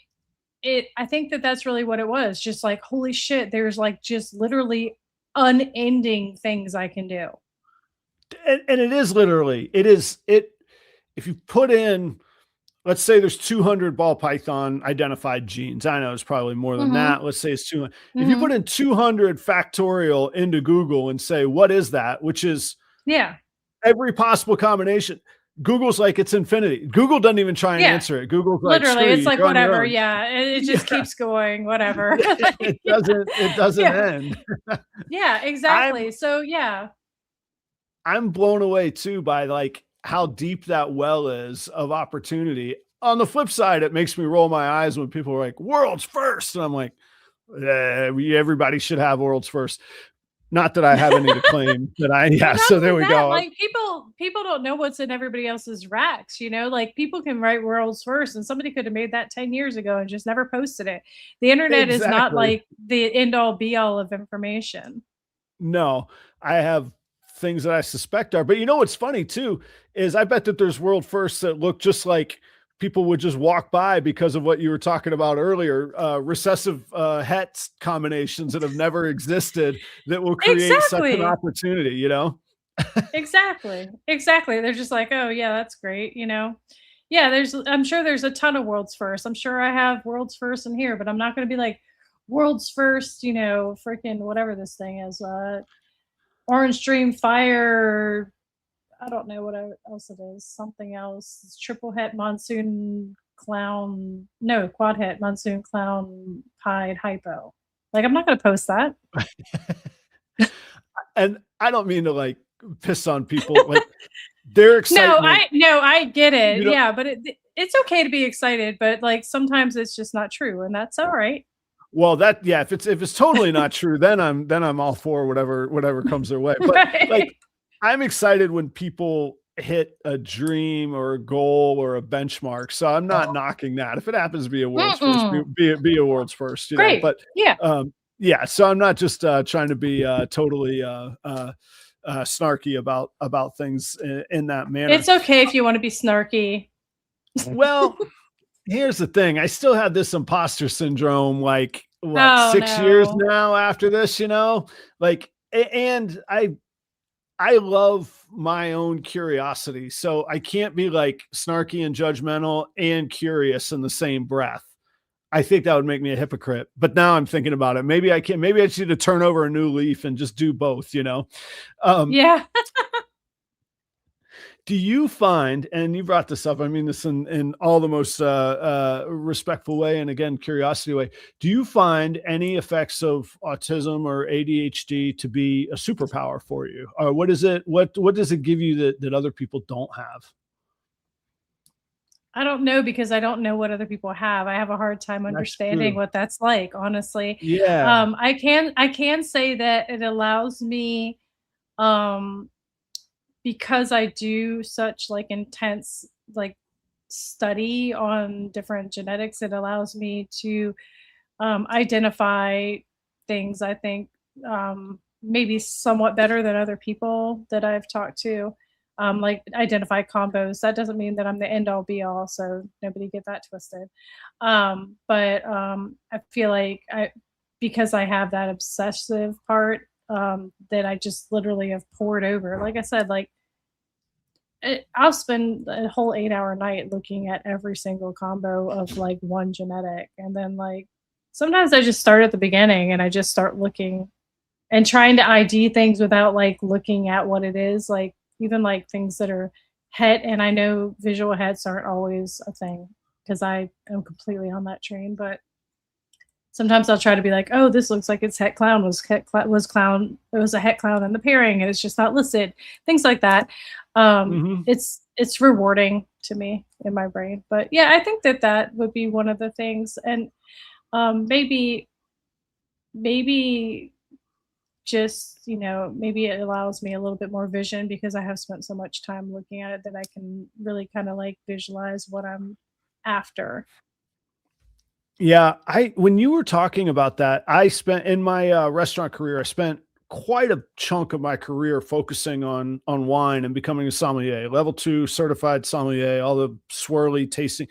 I think that that's really what it was. Just like, holy shit, there's like just literally unending things I can do. And it is literally, it is it if you put in let's say there's 200 ball python identified genes. I know it's probably more than Mm-hmm. that. Let's say it's 200. If you Mm-hmm. put in 200 factorial into Google and say, what is that? Which is Yeah. every possible combination. Google's like, it's infinity. Google doesn't even try and answer it. Google's like, Literally, it's you, like, you're on your whatever. own. Yeah. It just keeps going, whatever. It doesn't end. Yeah, exactly. So yeah. I'm blown away too by like how deep that well is of opportunity. On the flip side, it makes me roll my eyes when people are like, world's first. And I'm like, everybody should have world's first. Not that I have any to claim that yeah. So there we go. Like people don't know what's in everybody else's racks, you know, like people can write world's first and somebody could have made that 10 years ago and just never posted it. The internet is not like the end all be all of information. No, I have things that I suspect are, but you know, what's funny too, is I bet that there's world firsts that look just like people would just walk by because of what you were talking about earlier, recessive het combinations that have never existed that will create such an opportunity, you know? Exactly. They're just like, oh yeah, that's great. You know? Yeah. I'm sure there's a ton of world's first. I'm sure I have world's first in here, but I'm not going to be like world's first, you know, freaking whatever this thing is, Orange Dream Fire. I don't know what else it is. Something else. It's triple het monsoon clown. No, quad het monsoon clown pied hypo. Like, I'm not going to post that. And I don't mean to like piss on people. Like their excitement. I get it. Yeah, but it's okay to be excited, but like sometimes it's just not true, and that's all right. Well, if it's totally not true, then I'm all for whatever comes their way. But like, I'm excited when people hit a dream or a goal or a benchmark. So I'm not knocking that. If it happens to be a world's first, be a world's first. You know? But yeah. So I'm not just trying to be totally snarky about things in that manner. It's okay if you want to be snarky. Well, here's the thing. I still have this imposter syndrome, like 6 years now after this, you know, like, and I love my own curiosity. So I can't be like snarky and judgmental and curious in the same breath. I think that would make me a hypocrite, but now I'm thinking about it. Maybe I just need to turn over a new leaf and just do both, you know? Yeah. Do you find, and you brought this up, I mean this in all the most respectful way, and again, curiosity way, do you find any effects of autism or ADHD to be a superpower for you? Or what is it? What does it give you that other people don't have? I don't know, because I don't know what other people have. I have a hard time understanding what that's like, honestly. Yeah. I can say that it allows me, because I do such like intense like study on different genetics, it allows me to identify things, I think, maybe somewhat better than other people that I've talked to. Like identify combos. That doesn't mean that I'm the end all be all, so nobody get that twisted. But I feel like because I have that obsessive part, that I just literally have poured over. Like I said, like I'll spend a whole 8-hour night looking at every single combo of like one genetic, and then like sometimes I just start at the beginning and I just start looking and trying to ID things without like looking at what it is. Like even like things that are het, and I know visual hets aren't always a thing because I am completely on that train, but sometimes I'll try to be like, oh, this looks like it's het clown was clown. It was a het clown in the pairing and it's just not listed. Things like that. It's rewarding to me in my brain. But yeah, I think that would be one of the things. And maybe just, you know, maybe it allows me a little bit more vision because I have spent so much time looking at it that I can really kind of like visualize what I'm after. Yeah, when you were talking about that, I spent in my restaurant career, I spent quite a chunk of my career focusing on wine and becoming a sommelier, level 2 certified sommelier, all the swirly tasting,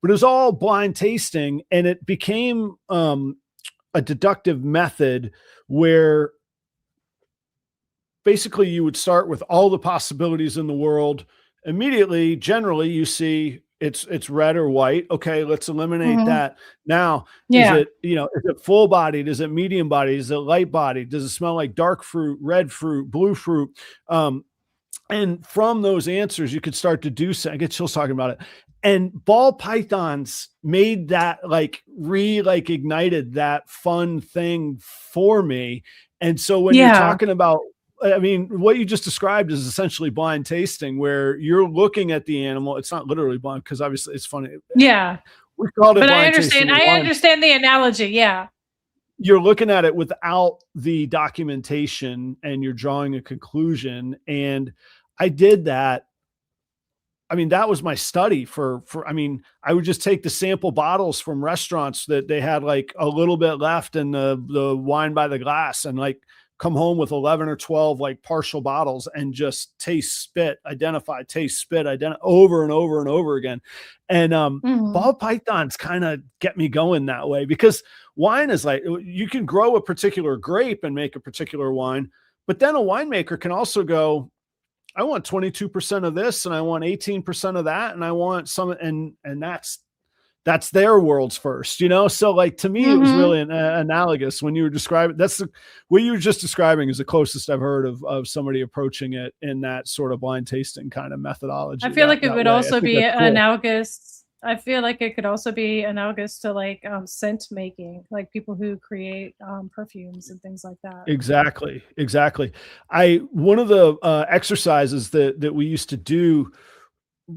but it was all blind tasting, and it became a deductive method where basically you would start with all the possibilities in the world. Immediately, generally, you see It's red or white. Okay, let's eliminate Hmm. that. Now, is Yeah. it, is it full bodied? Is it medium bodied? Is it light bodied? Does it smell like dark fruit, red fruit, blue fruit? And from those answers, you could start to do so. I get chills talking about it. And ball pythons made that like ignited that fun thing for me. And so when you're Yeah. talking about, I mean, what you just described is essentially blind tasting, where you're looking at the animal. It's not literally blind, because obviously it's funny. Yeah. We called it But I blind tasting. understand. I understand the analogy. Yeah. You're looking at it without the documentation and you're drawing a conclusion. And I did that. I mean, that was my study I mean, I would just take the sample bottles from restaurants that they had like a little bit left in the wine by the glass, and like come home with 11 or 12 like partial bottles and just taste, spit, identify, taste, spit, identify over and over and over again. And Hmm. ball pythons kind of get me going that way, because wine is like, you can grow a particular grape and make a particular wine, but then a winemaker can also go, I want 22% of this and I want 18% of that. And I want some, and that's their world's first, So like, to me, it was Hmm. really analogous when you were describing, what you were just describing is the closest I've heard of somebody approaching it in that sort of blind tasting kind of methodology, I feel like it that would way. I also think be that's cool. analogous. I feel like it could also be analogous to like scent making, like people who create perfumes and things like that. Exactly. Exactly. One of the exercises that we used to do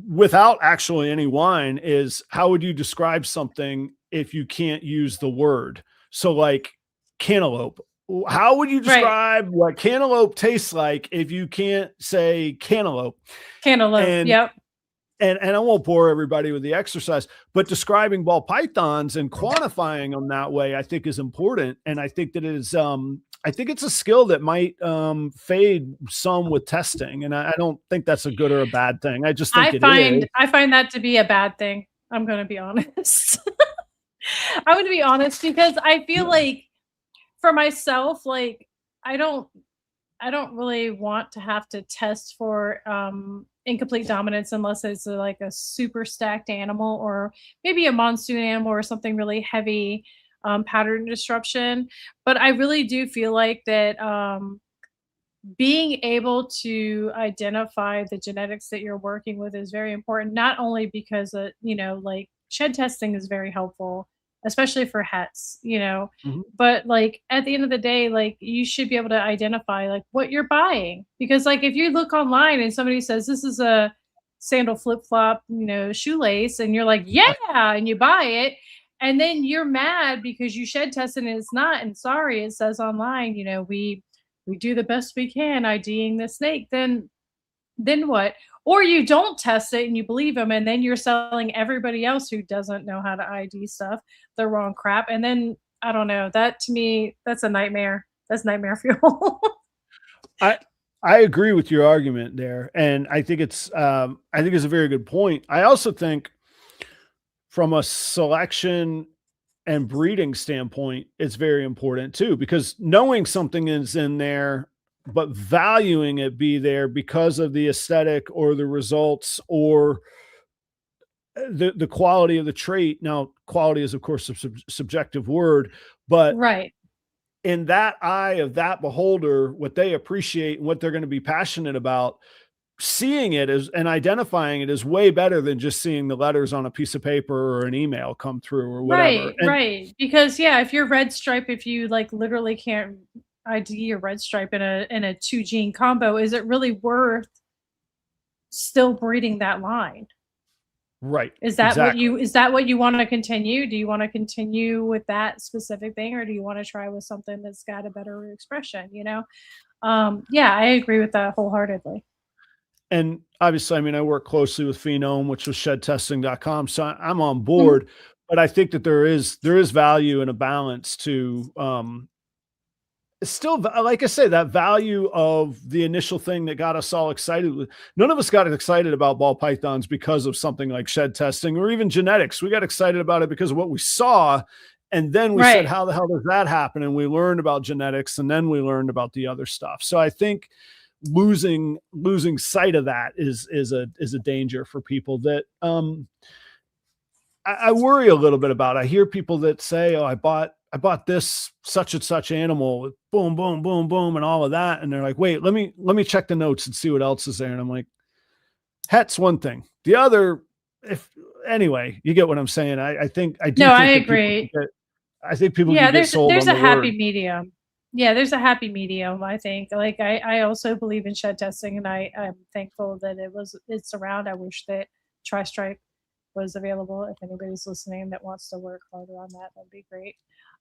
without actually any wine is, how would you describe something if you can't use the word? So like cantaloupe. How would you Right. describe what cantaloupe tastes like if you can't say cantaloupe? Cantaloupe. And Yep. I won't bore everybody with the exercise, but describing ball pythons and quantifying them that way, I think is important. And I think that it is, I think it's a skill that might fade some with testing. And I don't think that's a good or a bad thing. I just think it is. I find that to be a bad thing. I'm going to be honest. I'm going to be honest because I feel like for myself, like I don't I don't really want to have to test for incomplete dominance unless it's like a super stacked animal or maybe a monsoon animal or something really heavy pattern disruption. But I really do feel like that being able to identify the genetics that you're working with is very important, not only because like shed testing is very helpful, especially for hets, Mhm. but like at the end of the day, like you should be able to identify like what you're buying, because like if you look online and somebody says this is a sandal flip-flop, shoelace, and you're like, yeah, and you buy it, and then you're mad because you shed tested and it's not, and sorry, it says online, we do the best we can IDing the snake, then what? Or you don't test it and you believe them, and then you're selling everybody else who doesn't know how to ID stuff the wrong crap. And then I don't know. That to me, that's a nightmare. That's nightmare fuel. I I agree with your argument there, and I think it's a very good point. I also think from a selection and breeding standpoint, it's very important too, because knowing something is in there, but valuing it be there because of the aesthetic or the results or the quality of the trait. Now, quality is of course a subjective word, but Right. in that eye of that beholder, what they appreciate and what they're going to be passionate about, seeing it as and identifying it is way better than just seeing the letters on a piece of paper or an email come through or whatever. Right, And right. Because yeah, if you're red stripe, if you like literally can't ID your red stripe in a two gene combo, is it really worth still breeding that line? right, exactly. Is that what you wanna continue? Do you wanna continue with that specific thing, or do you wanna try with something that's got a better expression, you know? Yeah, I agree with that wholeheartedly. And obviously, I mean, I work closely with Phenome, which was shedtesting.com. So I'm on Mhm. board, but I think that there is value and a balance to still, like I say, that value of the initial thing that got us all excited. None of us got excited about ball pythons because of something like shed testing or even genetics. We got excited about it because of what we saw. And then we said, Right. how the hell does that happen? And we learned about genetics, and then we learned about the other stuff. So I think losing sight of that is a danger for people that I worry a little bit about. I hear people that say, "Oh, I bought this such and such animal with boom, boom, boom, boom, and all of that," and they're like, "Wait, let me check the notes and see what else is there." And I'm like, "That's one thing. The other, if anyway, you get what I'm saying." I think I do. No, I think that agree. I think people Yeah, can get sold there's on a the word. happy medium. Yeah, there's a happy medium. I think. Like I also believe in shed testing, and I'm thankful that it's around. I wish that Tri Stripe was available. If anybody's listening that wants to work harder on that, that'd be great.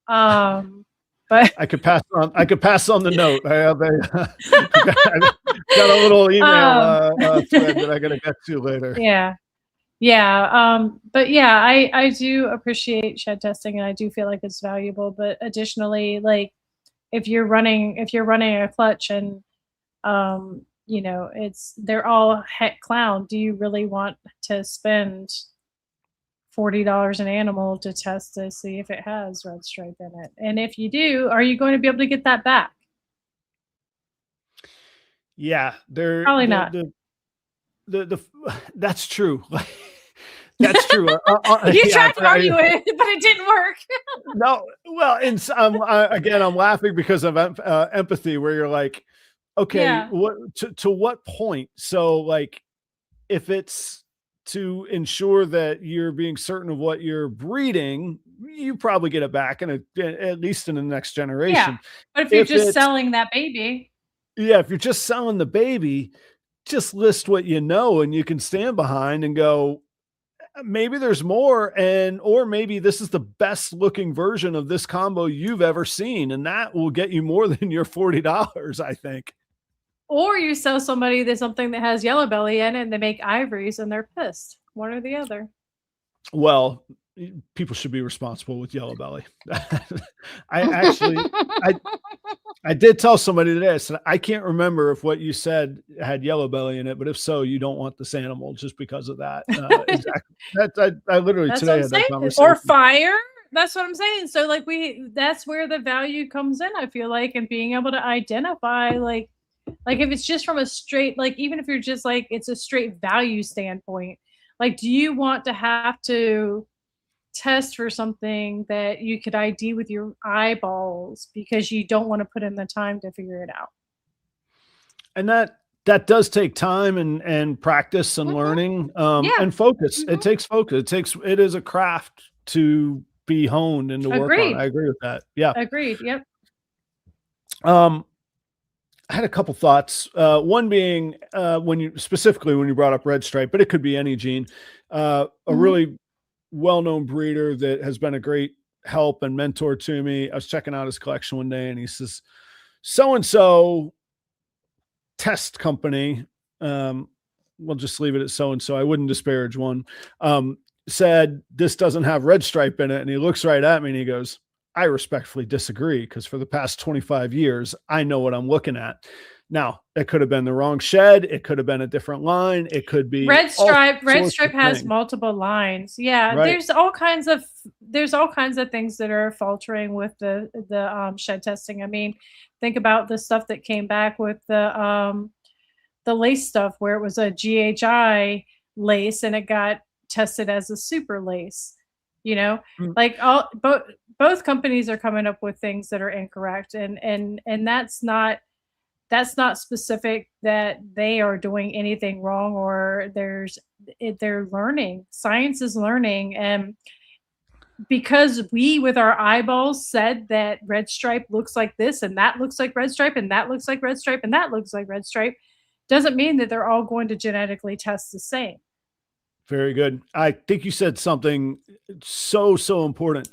But I could pass on. I could pass on the note. I have got a little email um, thread that I got to get to later. yeah. Yeah, but yeah, I do appreciate shed testing, and I do feel like it's valuable. But additionally, like if you're running a clutch and it's they're all het clown. Do you really want to spend $40 an animal to test to see if it has red stripe in it? And if you do, are you going to be able to get that back? Yeah, they're Probably not. that's true. That's true. You Yeah, tried to argue it, but it didn't work. no, well, and again, I'm laughing because of empathy, where you're like, okay, Yeah. what to what point? So, like, if it's to ensure that you're being certain of what you're breeding, you probably get it back at least in the next Yeah. generation. But if you're If just it's selling that baby, Yeah, if you're just selling the baby, just list what you know and you can stand behind and go, maybe there's more, or maybe this is the best looking version of this combo you've ever seen, and that will get you more than your $40, I think. or you sell somebody that something that has yellow belly in it and they make ivories and they're pissed. One or the other. Well, people should be responsible with yellow belly. I actually, I I did tell somebody today. I said, I can't remember if what you said had yellow belly in it, but if so, you don't want this animal just because of that. Exactly. I literally That's what today I'm had that saying. Or conversation. fire. That's what I'm saying. So like that's where the value comes in, I feel like, and being able to identify like if it's just from a straight, like even if you're just like it's a straight value standpoint, like do you want to have to test for something that you could ID with your eyeballs because you don't want to put in the time to figure it out? And that does take time and practice and Hmm. learning, Yeah. and focus. It Hmm. takes focus. It is a craft to be honed and to work on. I Agreed. agree with that. Yeah. Agreed. Yep. Um, I had a couple thoughts. One being when you brought up red stripe, but it could be any gene. A Hmm. really well-known breeder that has been a great help and mentor to me. I was checking out his collection one day, and he says, "So and so test company." We'll just leave it at so and so. I wouldn't disparage one. Said this doesn't have red stripe in it, and he looks right at me and he goes, "I respectfully disagree because for the past 25 years, I know what I'm looking at." Now, it could have been the wrong shed. It could have been a different line. It could be all Red sorts Stripe of has things, multiple lines. Yeah, right? there's all kinds of things that are faltering with the shed testing. I mean, think about the stuff that came back with the lace stuff where it was a GHI lace and it got tested as a super lace. You know, Mm. like both companies are coming up with things that are incorrect, and that's not specific that they are doing anything wrong or they're learning. Science is learning, and because we with our eyeballs said that red stripe looks like this and that looks like red stripe and that looks like red stripe and that looks like red stripe doesn't mean that they're all going to genetically test the same. Very good. I think you said something so important.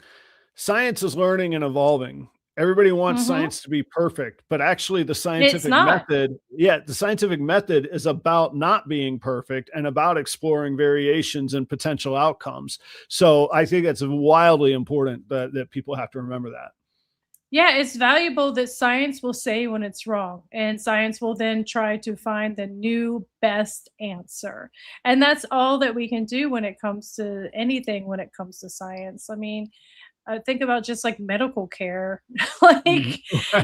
Science is learning and evolving. Everybody wants Hmm. science to be perfect, but actually It's not. the scientific method is about not being perfect and about exploring variations and potential outcomes. So I think that's wildly important that people have to remember that. Yeah, it's valuable that science will say when it's wrong, and science will then try to find the new best answer. And that's all that we can do when it comes to anything, when it comes to science. I mean, Think about just like medical care, like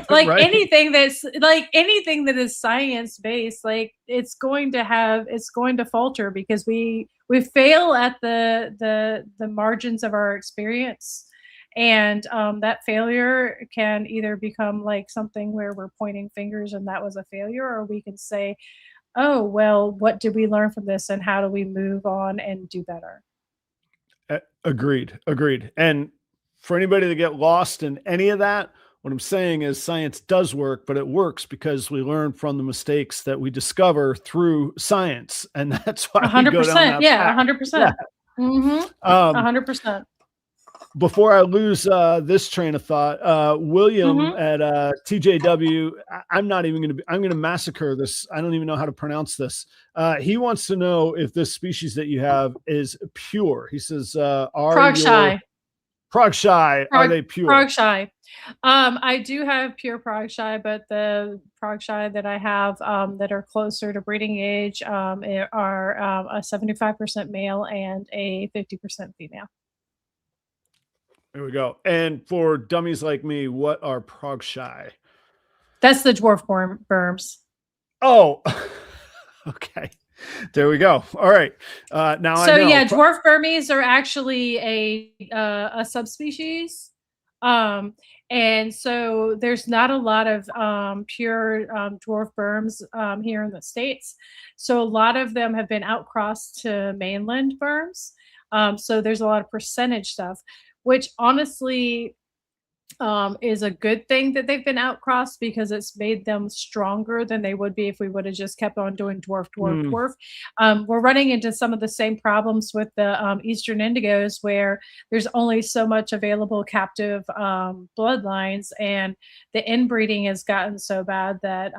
Right. anything that is science based, like it's going to falter because we fail at the margins of our experience, and that failure can either become like something where we're pointing fingers and that was a failure, or we can say, oh well, what did we learn from this and how do we move on and do better. Agreed. Agreed. And for anybody to get lost in any of that, what I'm saying is science does work, but it works because we learn from the mistakes that we discover through science. And that's why we go down 100%. that Yeah, path. 100%. Mm-hmm. Um, 100%. before I lose this train of thought, William Mm-hmm. at TJW, I'm not even going to I'm going to massacre this. I don't even know how to pronounce this. He wants to know if this species that you have is pure. He says, are Prog your shy. Prog shy, are they pure? Prog shy. I do have pure prog shy, but the prog shy that I have that are closer to breeding age are a 75% male and a 50% female. There we go. And for dummies like me, what are prog shy? That's the dwarf Burmese. Oh, okay. There we go. All right. Now I So know. yeah, dwarf Burmese are actually a subspecies, and so there's not a lot of pure dwarf Burmese here in the States. So a lot of them have been outcrossed to mainland Burmese. So there's a lot of percentage stuff, which honestly is a good thing that they've been outcrossed because it's made them stronger than they would be if we would have just kept on doing dwarf. We're running into some of the same problems with the Eastern Indigos where there's only so much available captive bloodlines, and the inbreeding has gotten so bad that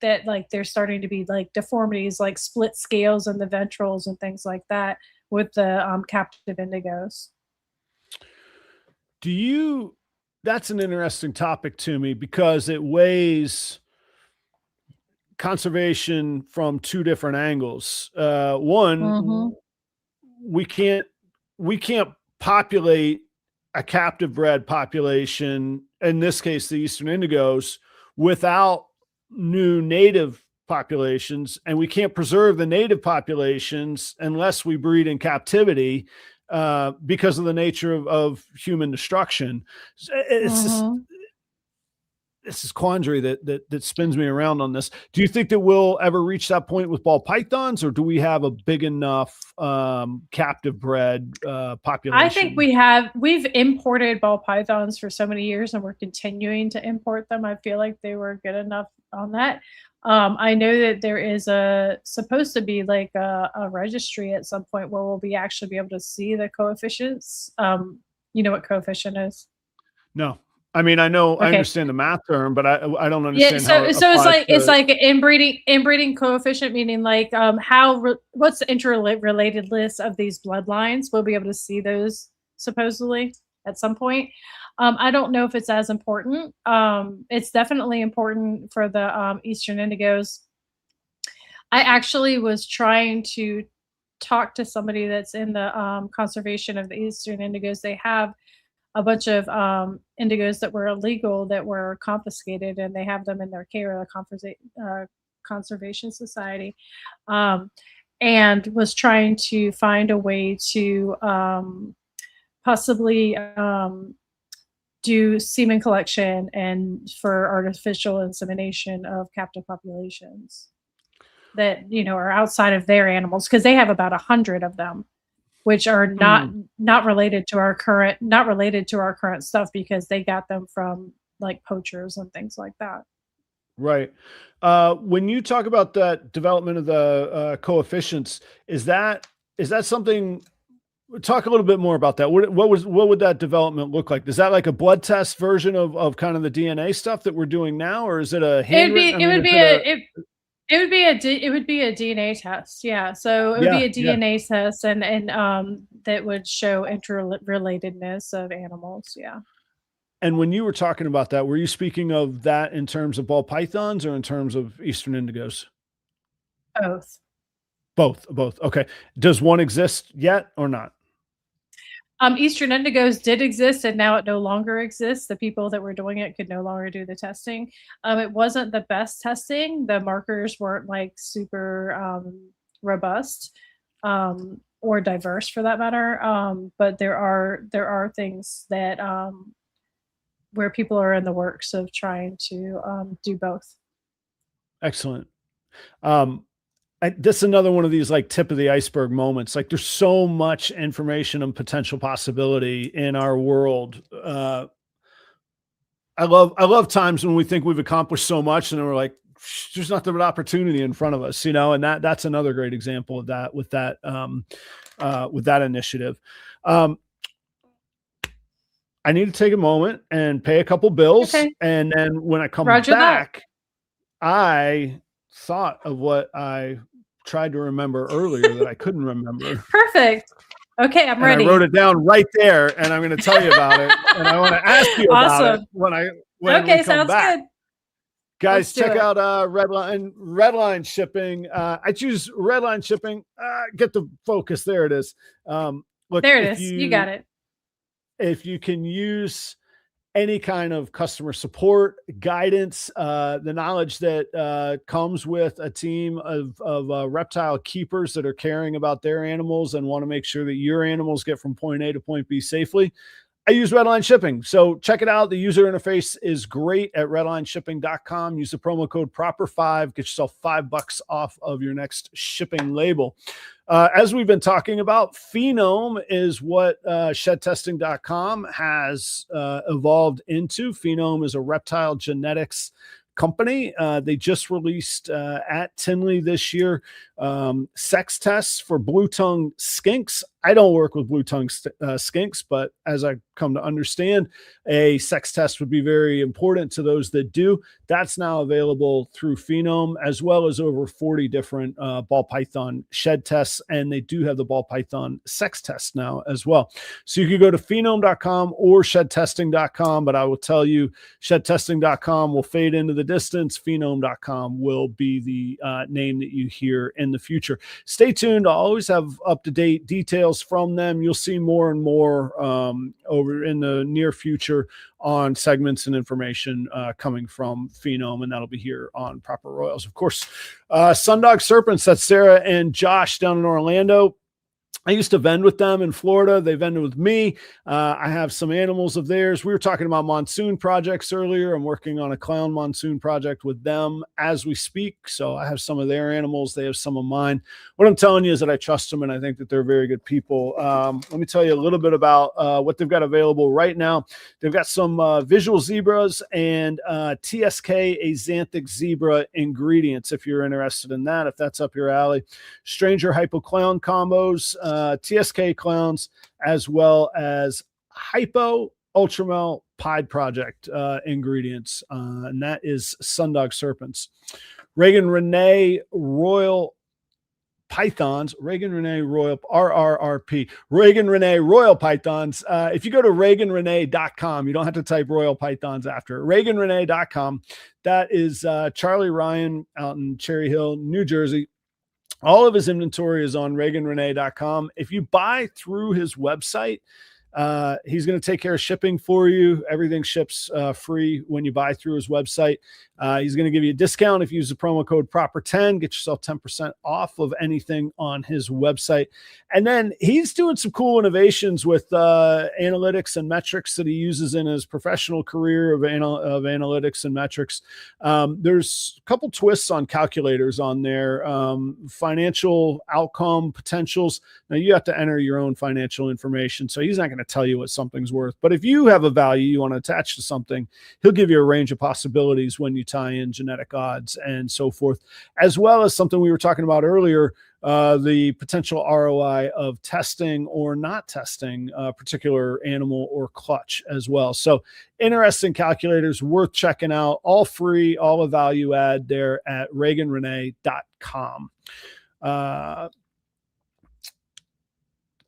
that like there's starting to be like deformities like split scales in the ventrals and things like that with the captive indigos. Do you, that's an interesting topic to me because it weighs conservation from two different angles. One, Mm-hmm. we can't populate a captive bred population, in this case, the Eastern Indigos, without new native populations, and we can't preserve the native populations unless we breed in captivity because of the nature of human destruction. It's just Mm-hmm. this quandary that spins me around on this. Do you think that we'll ever reach that point with ball pythons, or do we have a big enough captive bred population? I think we've imported ball pythons for so many years and we're continuing to import them. I feel like they were good enough on that. I know that there is supposed to be like a registry at some point where we'll be actually be able to see the coefficients. You know what coefficient is? No. I mean, I know, I Okay. understand the math term, but I don't Yeah, understand how so it's to, like an inbreeding coefficient, meaning like what's the interrelated list of these bloodlines? We'll be able to see those supposedly at some point. I don't know if it's as important. It's definitely important for the Eastern Indigos. I actually was trying to talk to somebody that's in the conservation of the Eastern Indigos. They have a bunch of indigos that were illegal that were confiscated, and they have them in their care, conservation society, and was trying to find a way to possibly do semen collection and for artificial insemination of captive populations that are outside of their animals, because they have about 100 of them, which are not related to our current stuff, because they got them from like poachers and things like that. right. When you talk about that development of the coefficients, is that something? Talk a little bit more about that. What would that development look like? Is that like a blood test version of kind of the DNA stuff that we're doing now, or is it a handwritten? It would be a DNA test. Yeah. So it would be a DNA test, and that would show interrelatedness of animals. Yeah. And when you were talking about that, were you speaking of that in terms of ball pythons or in terms of Eastern Indigos? Both. Both. Okay. Does one exist yet or not? Eastern indigos did exist, and now it no longer exists. The people that were doing it could no longer do the testing. It wasn't the best testing. The markers weren't like super robust or diverse for that matter. But there are things that where people are in the works of trying to do both. Excellent. This is another one of these like tip of the iceberg moments. Like there's so much information and potential possibility in our world. I love times when we think we've accomplished so much and then we're like, there's nothing but opportunity in front of us, you know, and that's another great example of that with that initiative. I need to take a moment and pay a couple bills. Okay. And then when I come Roger back, that. I thought of what I tried to remember earlier that I couldn't remember. Perfect. Okay, I'm ready. I wrote it down right there, and I'm going to tell you about it. And I want to ask you about it when okay, we come sounds back. Good. Guys, check out Redline shipping. I choose Redline shipping. Get the focus. There it is. Look, there it is. You got it. If you can use any kind of customer support, guidance, the knowledge that comes with a team of reptile keepers that are caring about their animals and want to make sure that your animals get from point A to point B safely, I use Redline Shipping. So check it out. The user interface is great at redlineshipping.com. Use the promo code PROPER5. Get yourself $5 off of your next shipping label. As we've been talking about, Phenome is what shedtesting.com has evolved into. Phenome is a reptile genetics company. They just released at Tinley this year sex tests for blue-tongue skinks. I don't work with blue-tongue skinks, but as I come to understand, a sex test would be very important to those that do. That's now available through Phenome, as well as over 40 different ball python shed tests, and they do have the ball python sex test now as well. So you can go to phenome.com or shedtesting.com, but I will tell you, shedtesting.com will fade into the distance. Phenome.com will be the name that you hear in the future. Stay tuned. I'll always have up-to-date details from them. You'll see more and more over in the near future on segments and information coming from Phenome, and that'll be here on Proper Royals. Of course, Sundog Serpents, that's Sarah and Josh down in Orlando. I used to vend with them in Florida. They vended with me. I have some animals of theirs. We were talking about monsoon projects earlier. I'm working on a clown monsoon project with them as we speak. So I have some of their animals. They have some of mine. What I'm telling you is that I trust them and I think that they're very good people. Let me tell you a little bit about what they've got available right now. They've got some visual zebras and TSK axanthic zebra ingredients if you're interested in that, if that's up your alley. Stranger hypo-clown combos, TSK clowns, as well as hypo ultramel pied project ingredients, and that is Sundog Serpents. Reagan Renee Royal Pythons, Reagan Renee Royal RRRP, Reagan Renee Royal Pythons. If you go to reaganrenee.com, you don't have to type Royal Pythons after it. reaganrenee.com. That is Charlie Ryan out in Cherry Hill, New Jersey. All of his inventory is on reaganrenee.com. If you buy through his website, he's going to take care of shipping for you. Everything ships free when you buy through his website. He's going to give you a discount if you use the promo code PROPER10. Get yourself 10% off of anything on his website. And then he's doing some cool innovations with analytics and metrics that he uses in his professional career of analytics and metrics. There's a couple twists on calculators on there. Financial outcome potentials. Now you have to enter your own financial information. So he's not going to tell you what something's worth. But if you have a value you want to attach to something, he'll give you a range of possibilities when you tie in genetic odds and so forth, as well as something we were talking about earlier, the potential ROI of testing or not testing a particular animal or clutch as well. So interesting calculators, worth checking out, all free, all a value add there at reaganrenee.com.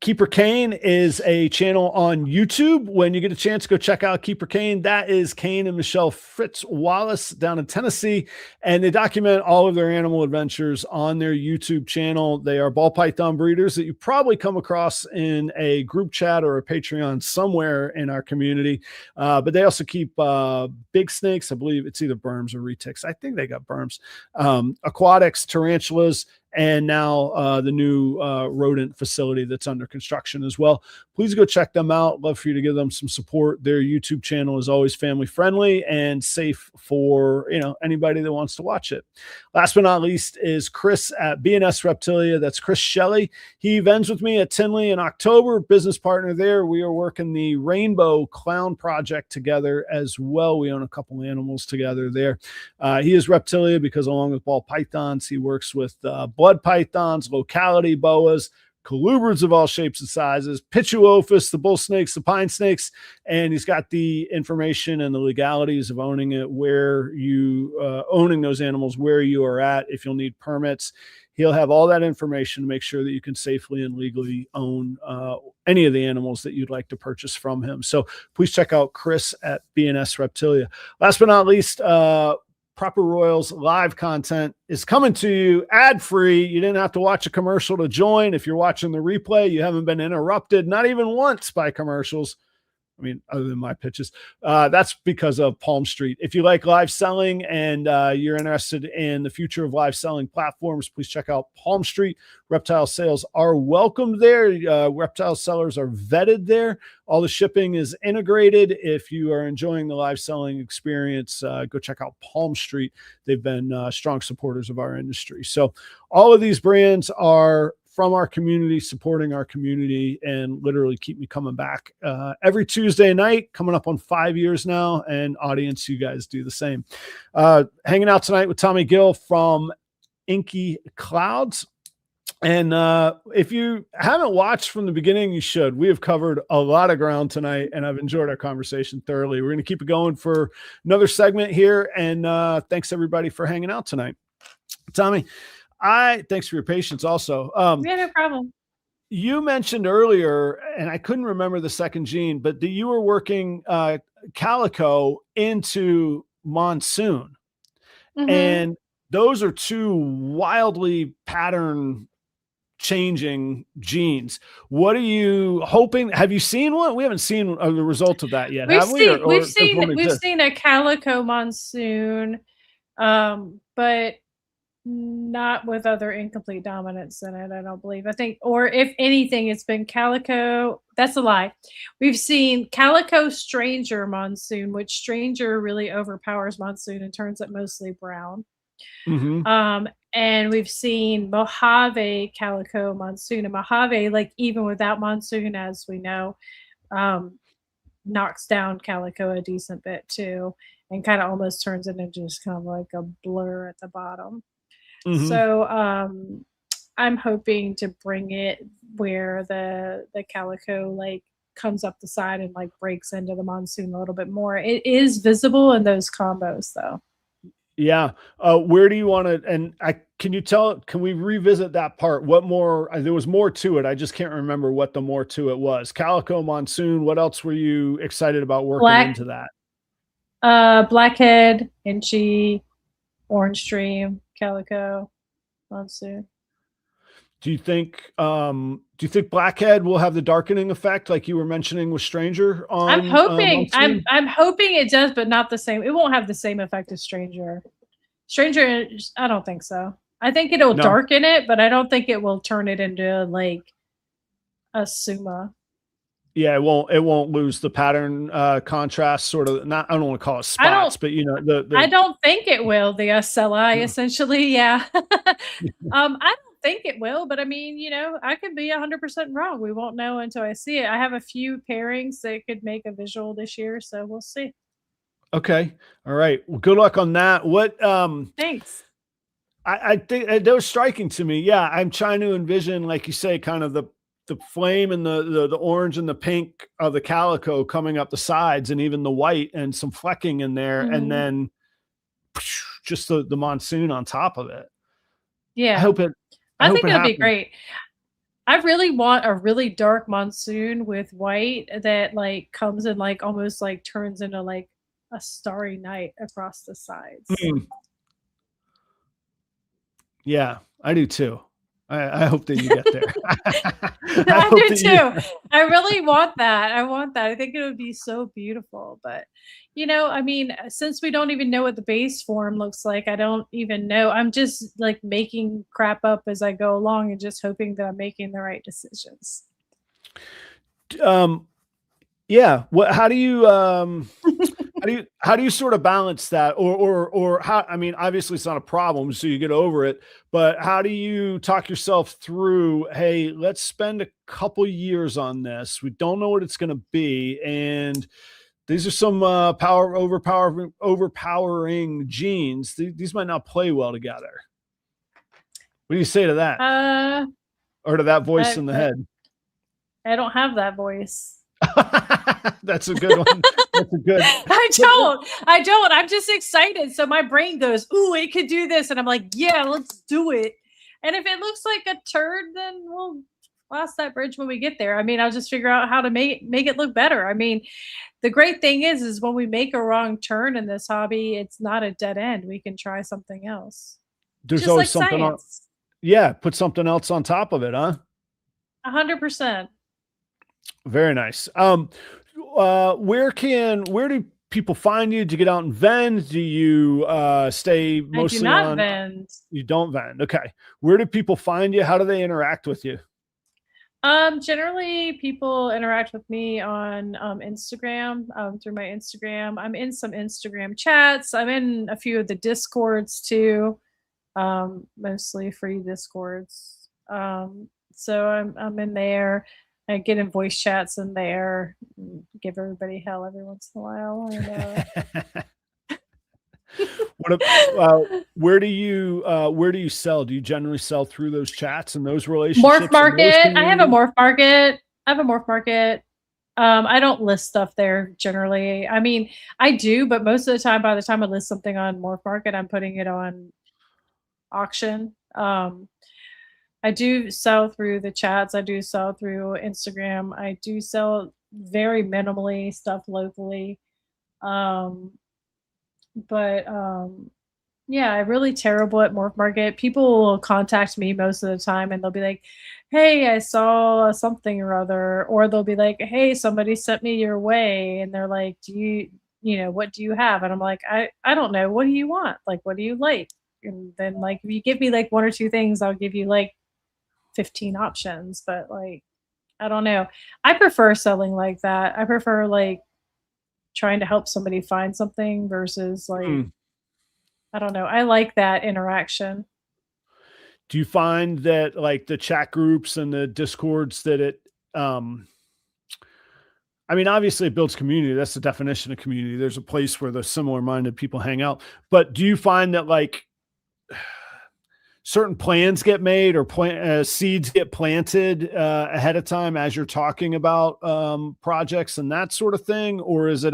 Keeper Kane is a channel on YouTube. When you get a chance, go check out Keeper Kane. That is Kane and Michelle Fritz Wallace down in Tennessee, and they document all of their animal adventures on their YouTube channel. They are ball python breeders that you probably come across in a group chat or a Patreon somewhere in our community, but they also keep big snakes. I believe it's either Burmese or retics. I think they got Burmese, aquatics, tarantulas, and now the new rodent facility that's under construction as well. Please go check them out. Love for you to give them some support. Their YouTube channel is always family friendly and safe for, you know, anybody that wants to watch it. Last but not least is Chris at BNS Reptilia. That's Chris Shelley. He events with me at Tinley in October, business partner there. We are working the Rainbow Clown Project together as well. We own a couple animals together there. He is Reptilia because along with ball pythons, he works with blood pythons, locality boas, colubrids of all shapes and sizes, Pituophis, the bull snakes, the pine snakes, and he's got the information and the legalities of owning it, where you owning those animals, where you are at, if you'll need permits. He'll have all that information to make sure that you can safely and legally own any of the animals that you'd like to purchase from him. So please check out Chris at BNS Reptilia. Last but not least, Proper Royals live content is coming to you ad-free. You didn't have to watch a commercial to join. If you're watching the replay, you haven't been interrupted, not even once, by commercials. I mean, other than my pitches. That's because of Palm Street. If you like live selling and you're interested in the future of live selling platforms, please check out Palm Street. Reptile sales are welcomed there. Reptile sellers are vetted there. All the shipping is integrated. If you are enjoying the live selling experience, go check out Palm Street. They've been strong supporters of our industry. So all of these brands are from our community, supporting our community, and literally keep me coming back every Tuesday night, coming up on 5 years now. And audience, you guys do the same. Hanging out tonight with Thomi Gill from Inky Clouds. And if you haven't watched from the beginning, you should. We have covered a lot of ground tonight, and I've enjoyed our conversation thoroughly. We're going to keep it going for another segment here. And thanks everybody for hanging out tonight. Thomi, thanks for your patience also. Yeah, no problem. You mentioned earlier, and I couldn't remember the second gene, but that you were working calico into monsoon. Mm-hmm. And those are two wildly pattern changing genes. What are you hoping? Have you seen one? We haven't seen the result of that yet, have we? We've seen a calico monsoon, but not with other incomplete dominance in it, I don't believe. I think, or if anything, it's been calico. That's a lie. We've seen calico stranger monsoon, which stranger really overpowers monsoon and turns it mostly brown. Mm-hmm. And we've seen Mojave calico monsoon, and Mojave, like even without monsoon, as we know, knocks down calico a decent bit too, and kind of almost turns it into just kind of like a blur at the bottom. Mm-hmm. So I'm hoping to bring it where the calico like comes up the side and like breaks into the monsoon a little bit more. It is visible in those combos though. Yeah. Where do you want to, and can we revisit that part? What more, there was more to it. I just can't remember what the more to it was. Calico monsoon. What else were you excited about working into that? Blackhead, Inky, Orange Stream, Calico, monsoon. Do you think Blackhead will have the darkening effect like you were mentioning with Stranger on? I'm hoping it does, but not the same. It won't have the same effect as Stranger. Stranger, I don't think so. I think it'll darken it, but I don't think it will turn it into like a Suma. Yeah, it won't lose the pattern contrast, sort of. Not, I don't want to call it spots, but you know, I don't think it will. The SLI essentially, yeah. I don't think it will, but I mean, you know, I could be 100% wrong. We won't know until I see it. I have a few pairings that could make a visual this year, so we'll see. Okay, all right. Well, good luck on that. What? Thanks. I think that was striking to me. Yeah, I'm trying to envision, like you say, kind of the flame and the orange and the pink of the calico coming up the sides, and even the white and some flecking in there, and then just the monsoon on top of it. Yeah, I think it'll be great. I really want a really dark monsoon with white that like comes and like almost like turns into like a starry night across the sides. Mm, yeah, I do too. I hope that you get there. I I hope do that you. too. I really want that. I want that. I think it would be so beautiful. But, I mean, since we don't even know what the base form looks like, I don't even know. I'm just like making crap up as I go along and just hoping that I'm making the right decisions. Um, yeah. What? How do you sort of balance that, or how? I mean, obviously it's not a problem, so you get over it. But how do you talk yourself through? Hey, let's spend a couple years on this. We don't know what it's going to be, and these are some overpowering genes. These might not play well together. What do you say to that, Uh, or to that voice I, in the I, head? I don't have that voice. That's a good one. That's a good. I don't. I don't. I'm just excited. So my brain goes, "Ooh, it could do this," and I'm like, "Yeah, let's do it." And if it looks like a turd, then we'll cross that bridge when we get there. I mean, I'll just figure out how to make it look better. I mean, the great thing is when we make a wrong turn in this hobby, it's not a dead end. We can try something else, There's just always like something on. science. Yeah, put something else on top of it, huh? 100%. Very nice. Where do people find you? Do you get out and vend? Do you stay I do mostly not on? vend. You don't vend. Okay. Where do people find you? How do they interact with you? Generally, people interact with me on Instagram, through my Instagram. I'm in some Instagram chats. I'm in a few of the Discords too, mostly free Discords. So I'm in there. I get in voice chats in there, give everybody hell every once in a while. What? Where do you sell? Do you generally sell through those chats and those Morph relationships and those Market. I have a communities? Morph Market. I have a Morph Market. I don't list stuff there generally. I mean, I do, but most of the time, by the time I list something on Morph Market, I'm putting it on auction. I do sell through the chats. I do sell through Instagram. I do sell very minimally stuff locally. Um, but yeah, I'm really terrible at Morph Market. People will contact me most of the time and they'll be like, "Hey, I saw something or other," or they'll be like, "Hey, somebody sent me your way," and they're like, what do you have?" And I'm like, I don't know. What do you want? Like, what do you like?" And then like, if you give me like one or two things, I'll give you like 15 options. But like, I don't know. I prefer selling like that. I prefer like trying to help somebody find something versus like, Hmm. I don't know. I like that interaction. Do you find that like the chat groups and the discords that um I mean, obviously it builds community. That's the definition of community. There's a place where the similar minded people hang out. But do you find that like certain plans get made or seeds get planted ahead of time as you're talking about projects and that sort of thing? Or is it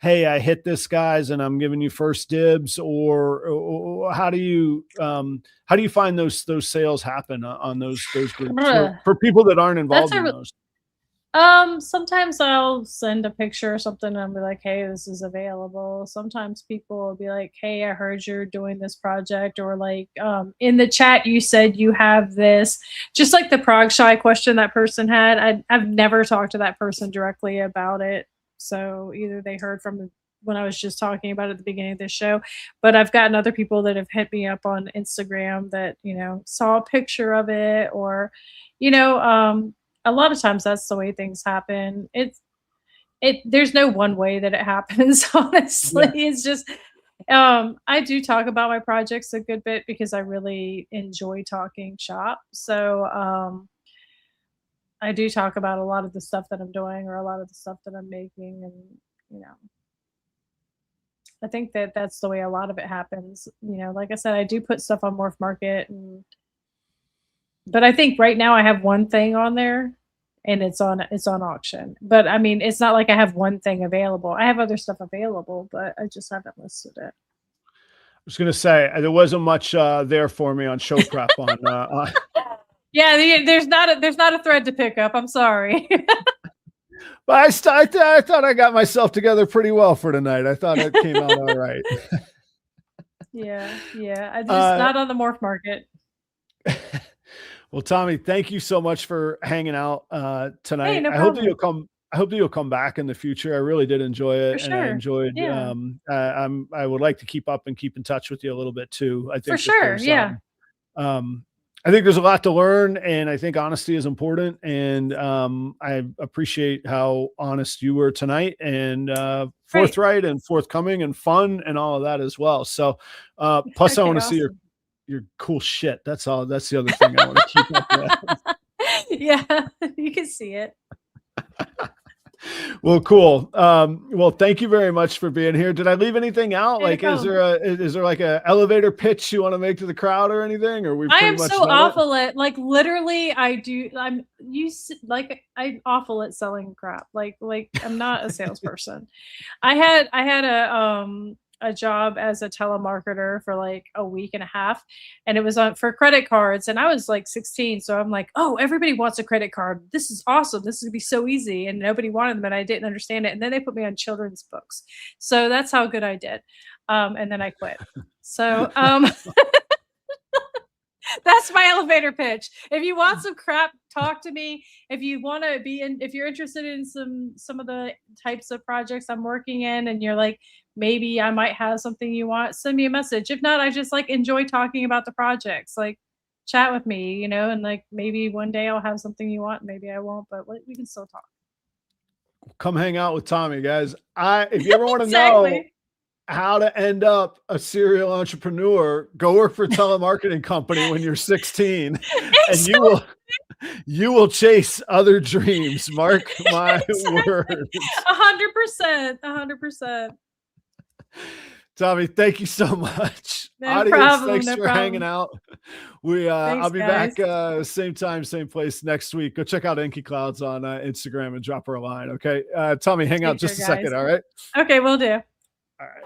hey, I hit this guys and I'm giving you first dibs, or how do you find those sales happen on those groups Ugh. for people that aren't That's involved in a those? Sometimes I'll send a picture or something and I'll be like, "Hey, this is available." Sometimes people will be like, "Hey, I heard you're doing this project," or like, "In the chat you said you have this." Just like the prog shy question that person had. I've never talked to that person directly about it. So either they heard from when I was just talking about it at the beginning of this show, but I've gotten other people that have hit me up on Instagram that, saw a picture of it, or, you know, um, a lot of times that's the way things happen. There's no one way that it happens, honestly. Yeah. It's just I do talk about my projects a good bit because I really enjoy talking shop. So I do talk about a lot of the stuff that I'm doing or a lot of the stuff that I'm making, and you know, I think that that's the way a lot of it happens. Like I said, I do put stuff on Morph Market, but I think right now I have one thing on there and it's on auction. But I mean, it's not like I have one thing available. I have other stuff available, but I just haven't listed it. I was going to say there wasn't much there for me on show prep on Yeah, there's not a thread to pick up. I'm sorry. But I thought I got myself together pretty well for tonight. I thought it came out all right. Yeah. I just not on the morph market. Well, Thomi, thank you so much for hanging out tonight. Hey, no I hope problem. that you'll come back in the future. I really did enjoy it. For And I sure. enjoyed, Yeah. I would like to keep in touch with you a little bit too. I think For sure. Yeah. I think there's a lot to learn, and I think honesty is important. And I appreciate how honest you were tonight, and forthright and forthcoming and fun and all of that as well. So plus Okay, I want to see your cool shit. That's all. That's the other thing I want to keep up with. Yeah, you can see it. Well, cool. Well, thank you very much for being here. Did I leave anything out? Hey, Like, is there like a elevator pitch you want to make to the crowd or anything? Or I am so awful at, like, literally I'm awful at selling crap. Like I'm not a salesperson. I had a job as a telemarketer for like a week and a half, and it was for credit cards, and I was like 16, so I'm like, oh, everybody wants a credit card, this is awesome, this is gonna be so easy, and nobody wanted them, and I didn't understand it, and then they put me on children's books, so that's how good I did, and then I quit. So that's my elevator pitch. If you want some crap, talk to me. If you want to if you're interested in some of the types of projects I'm working in, and you're like, maybe I might have something you want, send me a message. If not, I just like enjoy talking about the projects. Like, chat with me, and like maybe one day I'll have something you want, maybe I won't, but we can still talk. Come hang out with Thomi, guys. If you ever want to know how to end up a serial entrepreneur, go work for a telemarketing company when you're 16, and you will chase other dreams. Mark my words. 100%. Tommy, thank you so much. No Audience, problem, thanks no for problem. hanging out. I'll be back same time, same place next week. Go check out Inky Clouds on Instagram and drop her a line. Okay. Tommy, hang out just a second. All right. Okay, will do. All right.